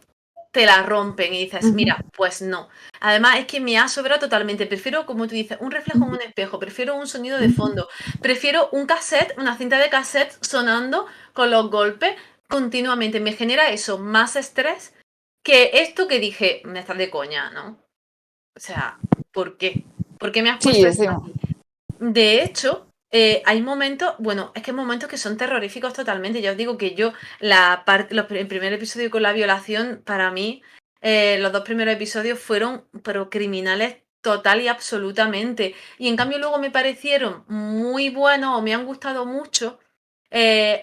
te la rompen y dices, mira, pues no. Además es que me ha sobrado totalmente. Prefiero, como tú dices, un reflejo en un espejo, prefiero un sonido de fondo, prefiero un cassette, una cinta de cassette sonando con los golpes continuamente. Me genera eso, más estrés que esto que dije, me estás de coña, ¿no? O sea, ¿por qué? ¿Por qué me has puesto esto aquí? De hecho, hay momentos, bueno, es que hay momentos que son terroríficos totalmente. Ya os digo que yo, el primer episodio con la violación, para mí, los 2 primeros episodios fueron, pero criminales total y absolutamente. Y en cambio luego me parecieron muy buenos o me han gustado mucho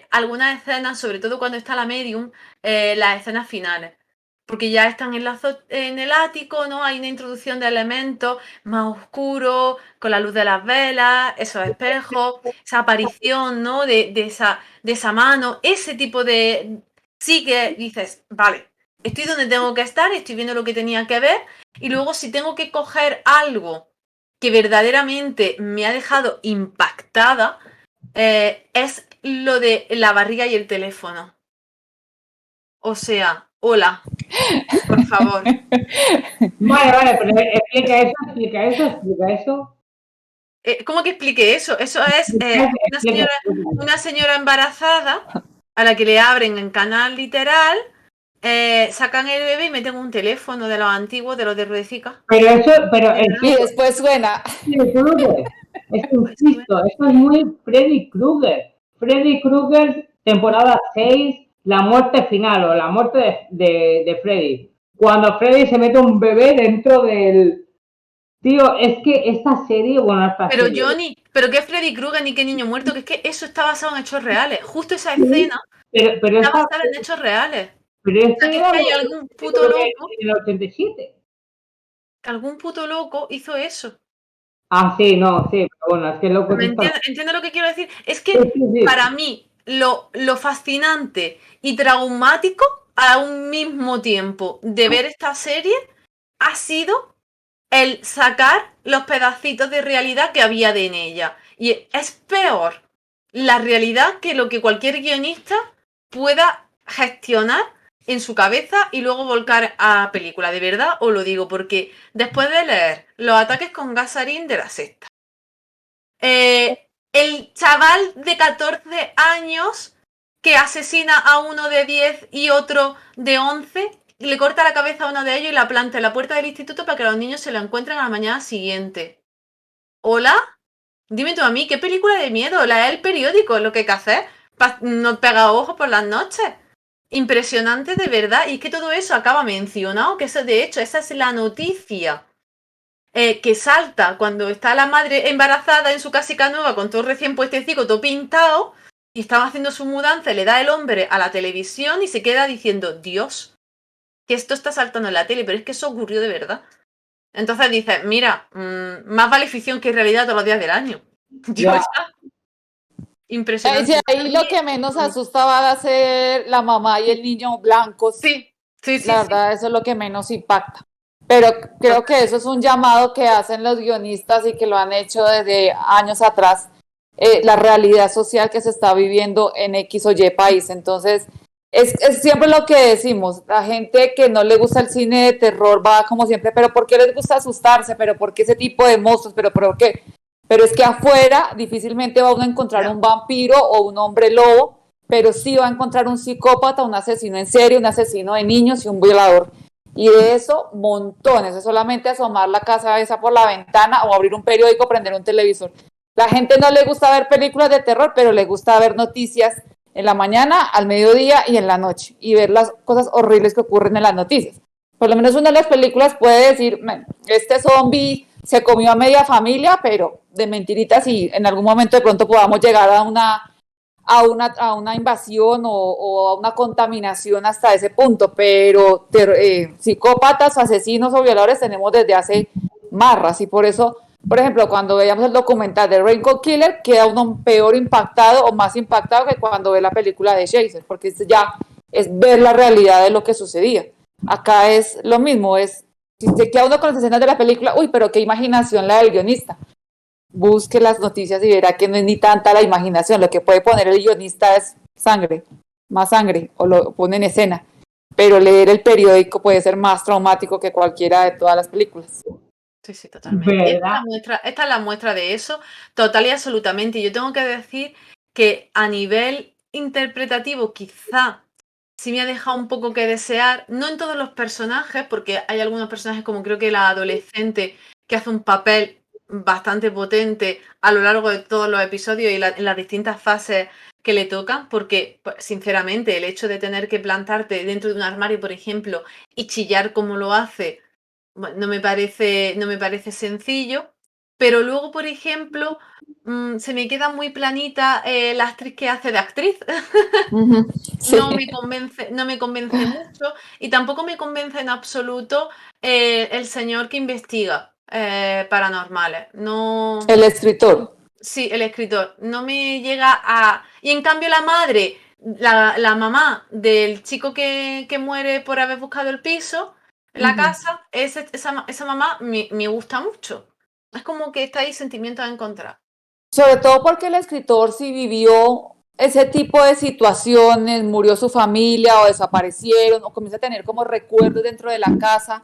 algunas escenas, sobre todo cuando está la medium, las escenas finales. Porque ya están en el ático, ¿no? Hay una introducción de elementos más oscuros, con la luz de las velas, esos espejos, esa aparición, ¿no? De esa mano, ese tipo de... Sí que dices, vale, estoy donde tengo que estar, estoy viendo lo que tenía que ver, y luego si tengo que coger algo que verdaderamente me ha dejado impactada, es lo de la barriga y el teléfono. O sea, hola, por favor. Vale, pero explica eso. ¿Cómo que explique eso? Eso es una señora embarazada a la que le abren en canal literal, sacan el bebé y meten un teléfono de los antiguos, de los de ruedecica. Y después suena. Insisto, esto es muy Freddy Krueger. Freddy Krueger, temporada 6, la muerte final o la muerte de Freddy. Cuando Freddy se mete un bebé dentro del... Tío, es que esta serie, Pero Johnny, ¿pero qué es Freddy Krueger ni qué niño muerto? Que es que eso está basado en hechos reales. Justo esa escena pero está basada en hechos reales. Pero o sea, que hay algún puto loco... En el 87. Que algún puto loco hizo eso. Ah, sí, no, sí, pero bueno, es que loco... ¿Entiendes lo que quiero decir? Es que sí. Para mí lo fascinante y traumático a un mismo tiempo de ver esta serie ha sido el sacar los pedacitos de realidad que había en ella. Y es peor la realidad que lo que cualquier guionista pueda gestionar en su cabeza y luego volcar a película. De verdad os lo digo, porque después de leer Los ataques con gas sarín de La Sexta, el chaval de 14 años que asesina a uno de 10 y otro de 11, le corta la cabeza a uno de ellos y la planta en la puerta del instituto para que los niños se lo encuentren a la mañana siguiente. ¿Hola? Dime tú a mí, ¿qué película de miedo? La El Periódico, lo que hay que hacer. No pega ojos por las noches. Impresionante de verdad. Y es que todo eso acaba mencionado, que eso, de hecho, esa es la noticia que salta cuando está la madre embarazada en su casica nueva con todo recién puestecico, todo pintado, y estaba haciendo su mudanza, le da el hombre a la televisión y se queda diciendo, Dios, que esto está saltando en la tele, pero es que eso ocurrió de verdad. Entonces dices, mira, más vale ficción que realidad todos los días del año. Yo Ya. ya. Impresionante. Ahí lo que menos asusta va a ser la mamá y el niño blancos. Sí, sí, sí. La verdad, eso es lo que menos impacta. Pero creo que eso es un llamado que hacen los guionistas y que lo han hecho desde años atrás, la realidad social que se está viviendo en X o Y país. Entonces, es siempre lo que decimos, la gente que no le gusta el cine de terror va como siempre, pero ¿por qué les gusta asustarse? ¿Pero por qué ese tipo de monstruos? ¿Pero por qué? Pero es que afuera difícilmente va uno a encontrar un vampiro o un hombre lobo, pero sí va a encontrar un psicópata, un asesino en serie, un asesino de niños y un violador. Y de eso, montones. Es solamente asomar la casa esa por la ventana o abrir un periódico, prender un televisor. La gente no le gusta ver películas de terror, pero le gusta ver noticias en la mañana, al mediodía y en la noche. Y ver las cosas horribles que ocurren en las noticias. Por lo menos una de las películas puede decir, este zombie se comió a media familia, pero de mentiritas y en algún momento de pronto podamos llegar a una invasión o a una contaminación hasta ese punto, pero psicópatas, asesinos o violadores tenemos desde hace marras y por eso, por ejemplo, cuando veíamos el documental de Rainbow Killer, queda uno peor impactado o más impactado que cuando ve la película de Chaser, porque ya es ver la realidad de lo que sucedía. Acá es lo mismo, si se queda uno con las escenas de la película, uy, pero qué imaginación la del guionista. Busque las noticias y verá que no es ni tanta la imaginación, lo que puede poner el guionista es sangre, más sangre, o lo pone en escena, pero leer el periódico puede ser más traumático que cualquiera de todas las películas. Sí, totalmente. Esta es la muestra de eso, total y absolutamente. Y yo tengo que decir que a nivel interpretativo quizá sí me ha dejado un poco que desear, no en todos los personajes, porque hay algunos personajes como creo que la adolescente que hace un papel bastante potente a lo largo de todos los episodios y en las distintas fases que le tocan, porque sinceramente el hecho de tener que plantarte dentro de un armario, por ejemplo, y chillar como lo hace, no me parece sencillo, pero luego, por ejemplo, se me queda muy planita la actriz que hace de actriz. Sí. No me convence mucho y tampoco me convence en absoluto el señor que investiga paranormales. No. El escritor. Sí, el escritor. No me llega a. Y en cambio, la madre, la mamá del chico que muere por haber buscado el piso, la casa, esa mamá me gusta mucho. Es como que está ahí sentimientos encontrados. Sobre todo porque el escritor sí vivió ese tipo de situaciones, murió su familia o desaparecieron o comienza a tener como recuerdos dentro de la casa,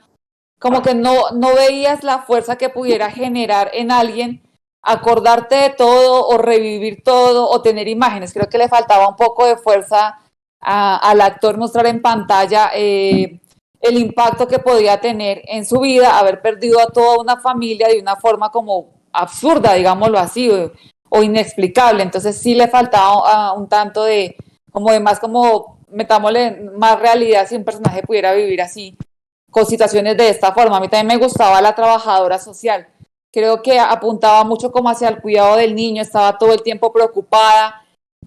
como que no veías la fuerza que pudiera generar en alguien acordarte de todo o revivir todo o tener imágenes. Creo que le faltaba un poco de fuerza al actor mostrar en pantalla el impacto que podía tener en su vida, haber perdido a toda una familia de una forma como absurda, digámoslo así, o inexplicable. Entonces sí le faltaba un tanto de más, como metámosle más realidad si un personaje pudiera vivir así, con situaciones de esta forma. A mí también me gustaba la trabajadora social. Creo que apuntaba mucho como hacia el cuidado del niño, estaba todo el tiempo preocupada.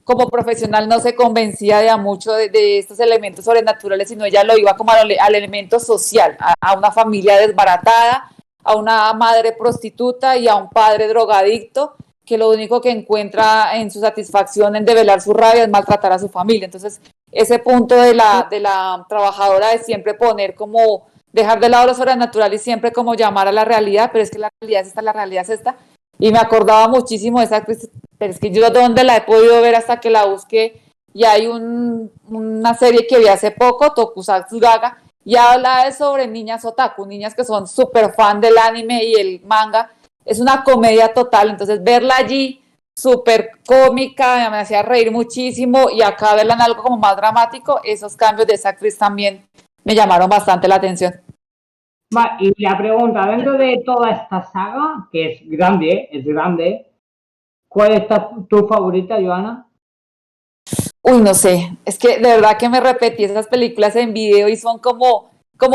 Como profesional no se convencía de a mucho de estos elementos sobrenaturales, sino ella lo iba como al elemento social, a una familia desbaratada, a una madre prostituta y a un padre drogadicto, que lo único que encuentra en su satisfacción en develar su rabia es maltratar a su familia. Entonces, ese punto de la trabajadora de siempre poner como, dejar de lado lo sobrenatural y siempre como llamar a la realidad, pero es que la realidad es esta, la realidad es esta. Y me acordaba muchísimo de esa actriz, pero es que yo dónde la he podido ver hasta que la busqué y hay una serie que vi hace poco, Tokusatsu Gaga, y habla sobre niñas otaku, niñas que son súper fan del anime y el manga. Es una comedia total, entonces verla allí, súper cómica, me hacía reír muchísimo, y acá verla en algo como más dramático, esos cambios de esa actriz también me llamaron bastante la atención. Va, y la pregunta, dentro de toda esta saga, que es grande, ¿cuál es tu favorita, Joana? Uy, no sé, es que de verdad que me repetí esas películas en video y son como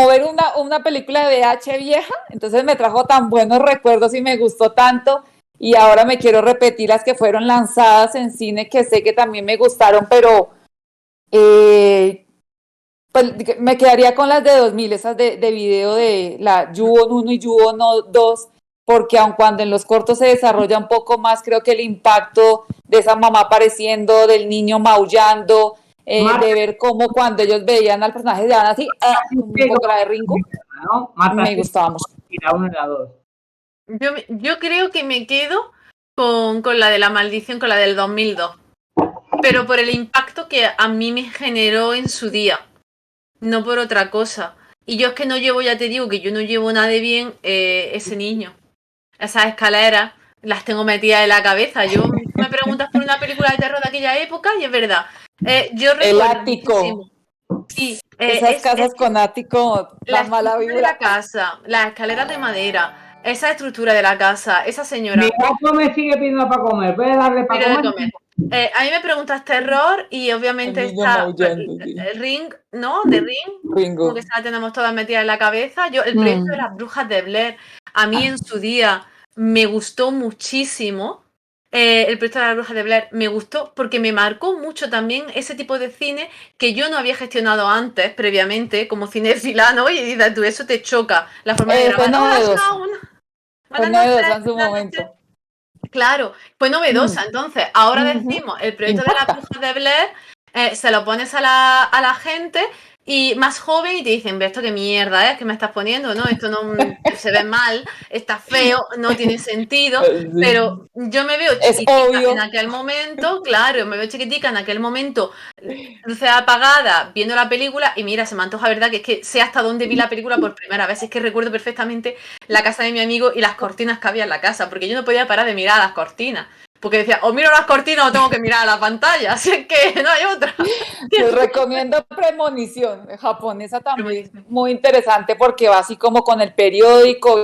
ver una película de VH vieja, entonces me trajo tan buenos recuerdos y me gustó tanto, y ahora me quiero repetir las que fueron lanzadas en cine, que sé que también me gustaron, pero pues me quedaría con las de 2000, esas de video de la Ju-On 1 y Ju-On 2, porque aun cuando en los cortos se desarrolla un poco más, creo que el impacto de esa mamá apareciendo, del niño maullando, de ver cómo cuando ellos veían al personaje de Ana así, como un poco la de Ringo, ¿no? me gustaba mucho. Y la 1 y la 2. Yo creo que me quedo con la de la maldición, con la del 2002. Pero por el impacto que a mí me generó en su día. No por otra cosa. Y yo es que no llevo, ya te digo, que yo no llevo nada de bien ese niño. Esas escaleras las tengo metidas en la cabeza. Yo me preguntas por una película de terror de aquella época y es verdad. Yo El recuerdo ático. muchísimo. Sí, Esas casas con ático, la la mala estructura de la vibra. casa, las escaleras de madera, esa estructura de la casa, esa Mi señora. gato me sigue pidiendo para comer. ¿Puedes darle para Mira de comer? comer. A mí me preguntas terror y El obviamente niño está maullando, sí. el Ring, ¿no? De Ring, como Ringo. que la tenemos todas metidas en la cabeza. Yo, el proyecto de las brujas de Blair, a mí en su día me gustó muchísimo. El proyecto de las brujas de Blair me gustó porque me marcó mucho también ese tipo de cine que yo no había gestionado antes, previamente, como cinéfila, ¿no? Y dices tú, eso te choca. La forma de Fue grabar. ¡Hola, novedoso. Shaun! Fue Buenas novedoso noches, en su buenas noches. momento. Claro, fue novedosa. Entonces, ahora decimos, el proyecto de las Impacta. brujas de Blair, se lo pones a la gente y más joven y te dicen, ve esto qué mierda es que me estás poniendo, ¿no? Esto no se ve mal, está feo, no tiene sentido, Sí. pero yo me veo Es chiquitica en obvio. aquel momento, claro, me veo chiquitica en aquel momento, luces apagada, viendo la película y mira, se me antoja, ¿verdad? Que es que sé hasta dónde vi la película por primera vez, es que recuerdo perfectamente la casa de mi amigo y las cortinas que había en la casa, porque yo no podía parar de mirar a las cortinas. Porque decía, o miro las cortinas o tengo que mirar a la pantalla, así es que no hay otra. Les recomiendo Premonición, japonesa también, muy interesante porque va así como con el periódico,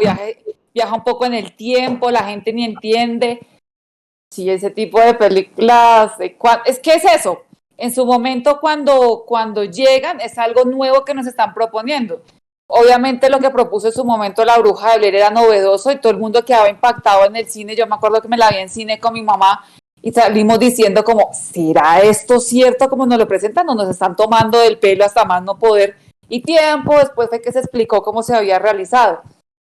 viaja un poco en el tiempo, la gente ni entiende. Sí, ese tipo de películas, es que es eso, en su momento cuando llegan es algo nuevo que nos están proponiendo. Obviamente lo que propuso en su momento La Bruja de Blair era novedoso y todo el mundo quedaba impactado en el cine. Yo me acuerdo que me la vi en cine con mi mamá y salimos diciendo como, ¿será esto cierto como nos lo presentan o nos están tomando del pelo hasta más no poder? Y tiempo después fue que se explicó cómo se había realizado.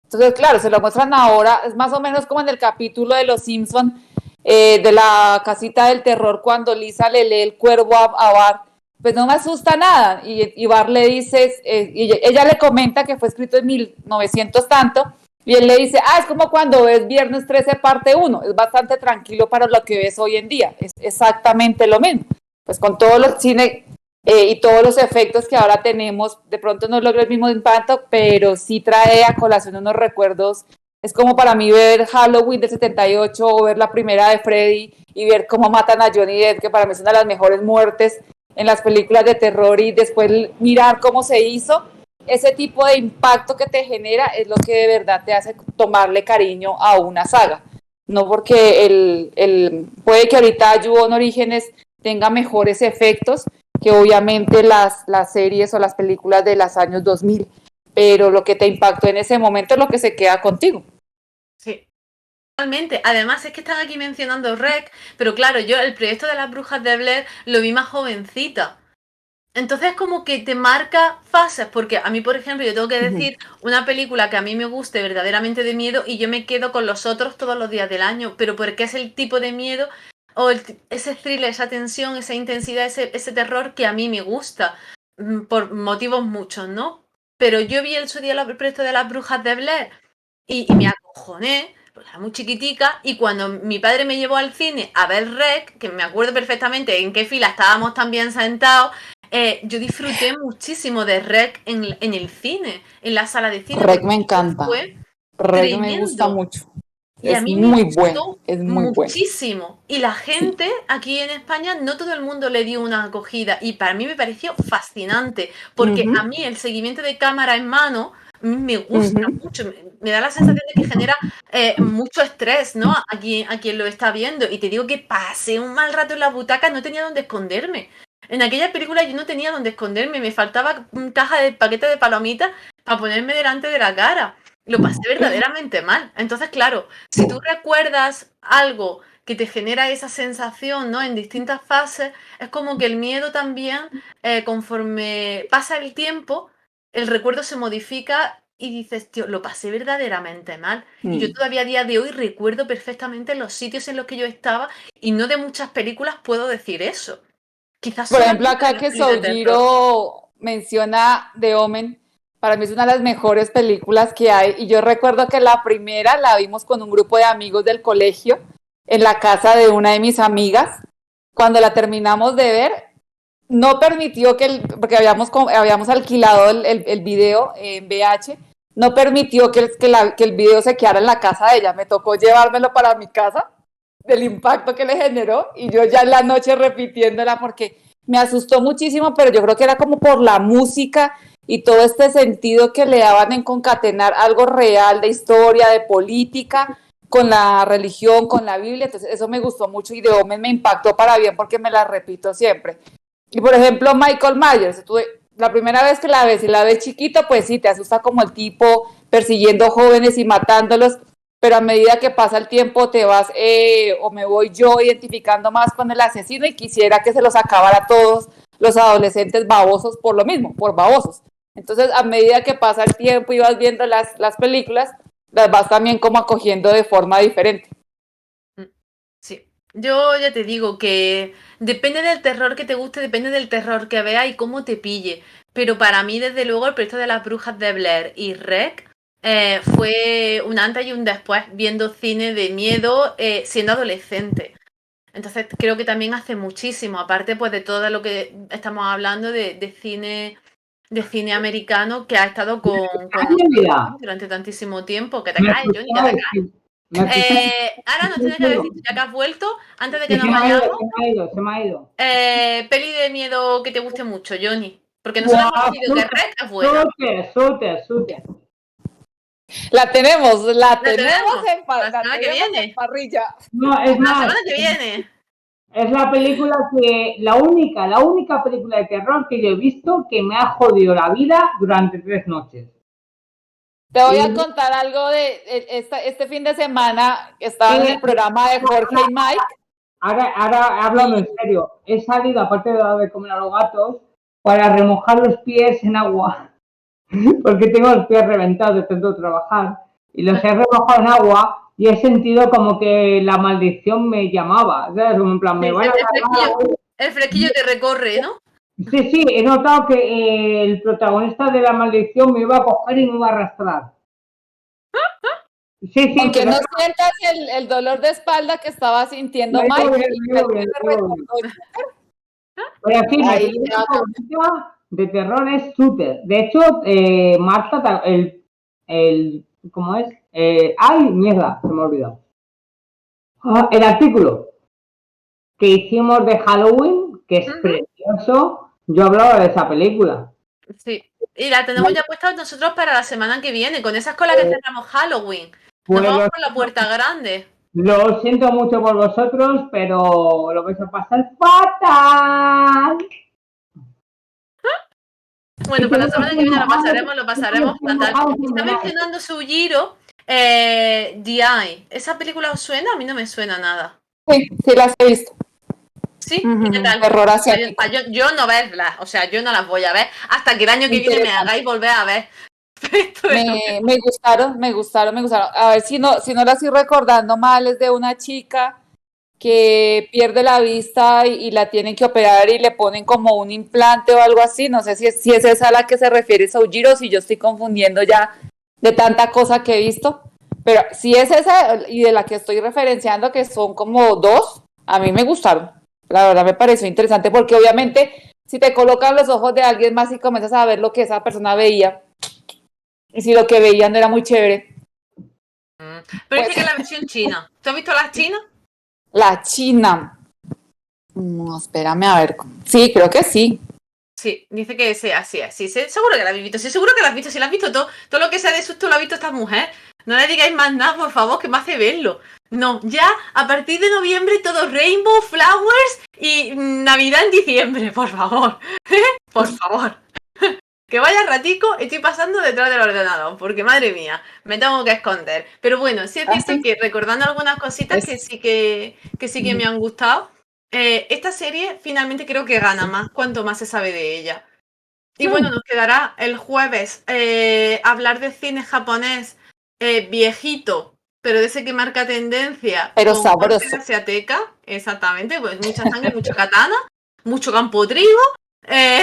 Entonces, claro, se lo muestran ahora, es más o menos como en el capítulo de Los Simpson, de la casita del terror, cuando Lisa le lee el cuervo a Bart, pues no me asusta nada. Y Bart le dice, y ella le comenta que fue escrito en 1900 tanto, y él le dice, es como cuando ves Viernes 13 parte 1, es bastante tranquilo para lo que ves hoy en día, es exactamente lo mismo. Pues con todos los cine y todos los efectos que ahora tenemos, de pronto no logra el mismo impacto, pero sí trae a colación unos recuerdos. Es como para mí ver Halloween del 78 o ver la primera de Freddy y ver cómo matan a Johnny Depp, que para mí es una de las mejores muertes en las películas de terror, y después mirar cómo se hizo. Ese tipo de impacto que te genera es lo que de verdad te hace tomarle cariño a una saga. No porque puede que ahorita Ju-On Orígenes tenga mejores efectos que obviamente las series o las películas de los años 2000, pero lo que te impactó en ese momento es lo que se queda contigo. Sí. Totalmente. Además es que están aquí mencionando Rec, pero claro, yo el proyecto de las brujas de Blair lo vi más jovencita. Entonces como que te marca fases, porque a mí, por ejemplo, yo tengo que decir una película que a mí me guste verdaderamente de miedo y yo me quedo con los otros todos los días del año, pero porque es el tipo de miedo o ese thriller, esa tensión, esa intensidad, ese terror que a mí me gusta, por motivos muchos, ¿no? Pero yo vi el su día el proyecto de las brujas de Blair y me acojoné porque era muy chiquitica, y cuando mi padre me llevó al cine a ver REC, que me acuerdo perfectamente en qué fila estábamos también sentados, yo disfruté muchísimo de REC en el cine, en la sala de cine. REC me encanta. Fue REC me gusta mucho. Y a Es mí me muy gustó bueno, es muy bueno. muchísimo. Y la gente aquí en España, no todo el mundo le dio una acogida. Y para mí me pareció fascinante, porque a mí el seguimiento de cámara en mano me gusta mucho. Me da la sensación de que genera mucho estrés, ¿no? A quien lo está viendo. Y te digo que pasé un mal rato en la butaca, no tenía dónde esconderme. En aquella película yo no tenía dónde esconderme, me faltaba un caja de paquete de palomitas para ponerme delante de la cara. Lo pasé verdaderamente mal. Entonces, claro, si tú recuerdas algo que te genera esa sensación, ¿no? En distintas fases, es como que el miedo también, conforme pasa el tiempo, el recuerdo se modifica y dices, tío, lo pasé verdaderamente mal. Y yo todavía a día de hoy recuerdo perfectamente los sitios en los que yo estaba y no de muchas películas puedo decir eso. Quizás por ejemplo, solamente acá de que las pelis de terror. Soujiro menciona The Omen, para mí es una de las mejores películas que hay. Y yo recuerdo que la primera la vimos con un grupo de amigos del colegio en la casa de una de mis amigas. Cuando la terminamos de ver, no permitió porque habíamos alquilado el video en VH, no permitió que el video se quedara en la casa de ella. Me tocó llevármelo para mi casa del impacto que le generó y yo ya en la noche repitiéndola porque me asustó muchísimo, pero yo creo que era como por la música y todo este sentido que le daban en concatenar algo real de historia, de política, con la religión, con la Biblia. Entonces eso me gustó mucho y The Omen me impactó para bien porque me la repito siempre. Y por ejemplo Michael Myers, la primera vez que la ves y la ves chiquito, pues sí, te asusta como el tipo persiguiendo jóvenes y matándolos, pero a medida que pasa el tiempo te vas, o me voy yo identificando más con el asesino y quisiera que se los acabara a todos los adolescentes babosos por lo mismo, por babosos. Entonces, a medida que pasa el tiempo y vas viendo las películas, las vas también como acogiendo de forma diferente. Sí, yo ya te digo que depende del terror que te guste, depende del terror que veas y cómo te pille. Pero para mí, desde luego, el proyecto de las brujas de Blair y REC fue un antes y un después viendo cine de miedo siendo adolescente. Entonces creo que también hace muchísimo, aparte pues de todo lo que estamos hablando de cine americano que ha estado con nosotros durante tantísimo tiempo. Que te caes, Johnny, que te caes. Ahora nos tienes que decir, ya que has vuelto, antes de que nos vayamos, se me ha ido. Peli de miedo que te guste mucho, Johnny. Porque nosotros hemos decidido que REC es buena. Súper. La tenemos en La semana que viene. en parrilla. No, es La más, semana que viene. es la película la única película de terror que yo he visto que me ha jodido la vida durante 3 noches. Te voy a contar algo de este fin de semana, estaba en el programa de Jorge y Mike. Ahora hablando en serio, he salido, aparte de comer a los gatos, para remojar los pies en agua, porque tengo los pies reventados de tanto trabajar, y los he remojado en agua y he sentido como que la maldición me llamaba, ¿sabes? Como en plan, me van a el fresquillo te recorre, ¿no? Sí, he notado que el protagonista de la maldición me iba a coger y me iba a arrastrar. Sí, aunque no sientas el dolor de espalda que estaba sintiendo Mike. Pero sí, de terror es Shooter. De hecho, Marta, ¿cómo es? ¡Ay, mierda! Se me ha olvidado. El artículo que hicimos de Halloween, que es precioso, yo hablaba de esa película. Sí, y la tenemos ya puesta nosotros para la semana que viene, con esas colas que cerramos Halloween. Nos vamos por la puerta grande. Lo siento mucho por vosotros, pero lo vais a pasar fatal. Bueno, pues la semana que viene lo pasaremos fatal. Está mencionando Soujiro, The Eye. ¿Esa película os suena? A mí no me suena nada. Sí, las he visto. ¿Sí? ¿Y qué tal? Terror asiático. Yo no verlas, o sea, yo no las voy a ver hasta que el año que viene me hagáis volver a ver. Me gustaron. A ver si no la estoy recordando mal, es de una chica que pierde la vista y la tienen que operar y le ponen como un implante o algo así. No sé si es esa a la que se refiere Soujiro, si yo estoy confundiendo ya de tanta cosa que he visto. Pero si es esa y de la que estoy referenciando, que son como dos, a mí me gustaron. La verdad me pareció interesante porque obviamente si te colocan los ojos de alguien más y comienzas a ver lo que esa persona veía, y si lo que veía no era muy chévere, Pero pues dice que es la versión china. ¿Tú has visto las chinas? la China. No, espérame a ver. Sí, creo que sí. Sí, dice que sea así, así. Seguro que la habéis visto. Sí, seguro que la has visto. Si la has visto todo lo que sea de susto lo ha visto esta mujer. No le digáis más nada, por favor, que me hace verlo. No, ya a partir de noviembre todo Rainbow, Flowers y Navidad en diciembre, por favor. Por favor. Que vaya ratico, estoy pasando detrás del ordenador, porque madre mía, me tengo que esconder. Pero bueno, sí es cierto Sí. que recordando algunas cositas que sí que me han gustado, esta serie finalmente creo que gana más cuanto más se sabe de ella. Y bueno, nos quedará el jueves hablar de cine japonés viejito, pero de ese que marca tendencia, Pero con corte sabroso. asiateca, exactamente, pues mucha sangre, mucho katana, mucho campo trigo. eh,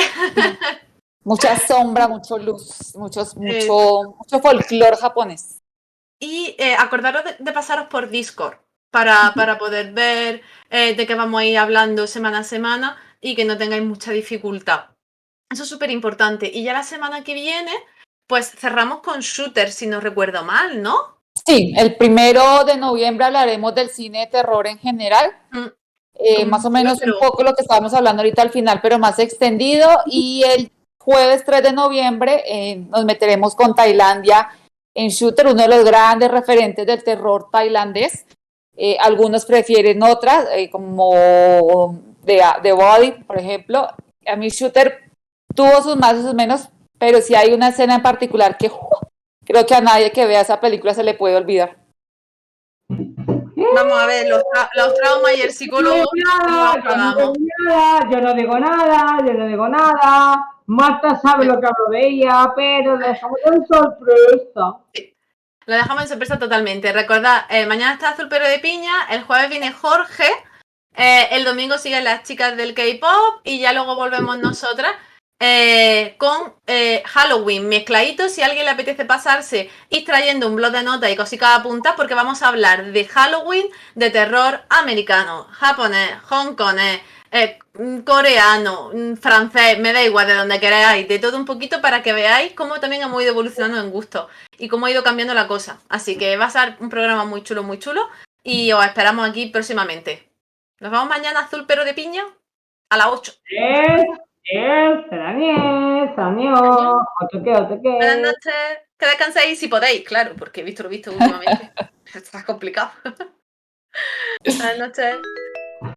Mucha sombra, mucho luz, mucho Exacto. folclore japonés. Y acordaros de pasaros por Discord para poder ver de qué vamos a ir hablando semana a semana y que no tengáis mucha dificultad. Eso es súper importante. Y ya la semana que viene, pues cerramos con Shooter, si no recuerdo mal, ¿no? Sí, el 1 de noviembre hablaremos del cine de terror en general. Más o menos un Pero poco lo que estábamos hablando ahorita al final, pero más extendido. Y el jueves 3 de noviembre nos meteremos con Tailandia en Shooter, uno de los grandes referentes del terror tailandés. Algunos prefieren otras, como The Body, por ejemplo. A mí Shooter tuvo sus más y sus menos, pero sí hay una escena en particular que creo que a nadie que vea esa película se le puede olvidar. vamos a ver, los traumas y el psicólogo no los pagamos. Yo no digo nada, yo no digo nada. Marta sabe lo que hablo de ella, pero le dejamos en sorpresa. Lo dejamos en sorpresa totalmente. Recordad, mañana está Azul Pero de Piña, el jueves viene Jorge, el domingo siguen las chicas del K-pop y ya luego volvemos nosotras con Halloween mezcladito. Si a alguien le apetece pasarse, ir trayendo un blog de notas y cositas apuntadas porque vamos a hablar de Halloween, de terror americano, japonés, hongkonés, coreano, francés, me da igual de donde queráis, de todo un poquito para que veáis cómo también hemos ido evolucionando en gusto y cómo ha ido cambiando la cosa. Así que va a ser un programa muy chulo y os esperamos aquí próximamente. Nos vemos mañana Azul Pero de Piña a las 8. Adiós. Otoque. Buenas noches. Que descanséis si podéis, claro, porque he visto lo visto últimamente. Está complicado. Buenas noches.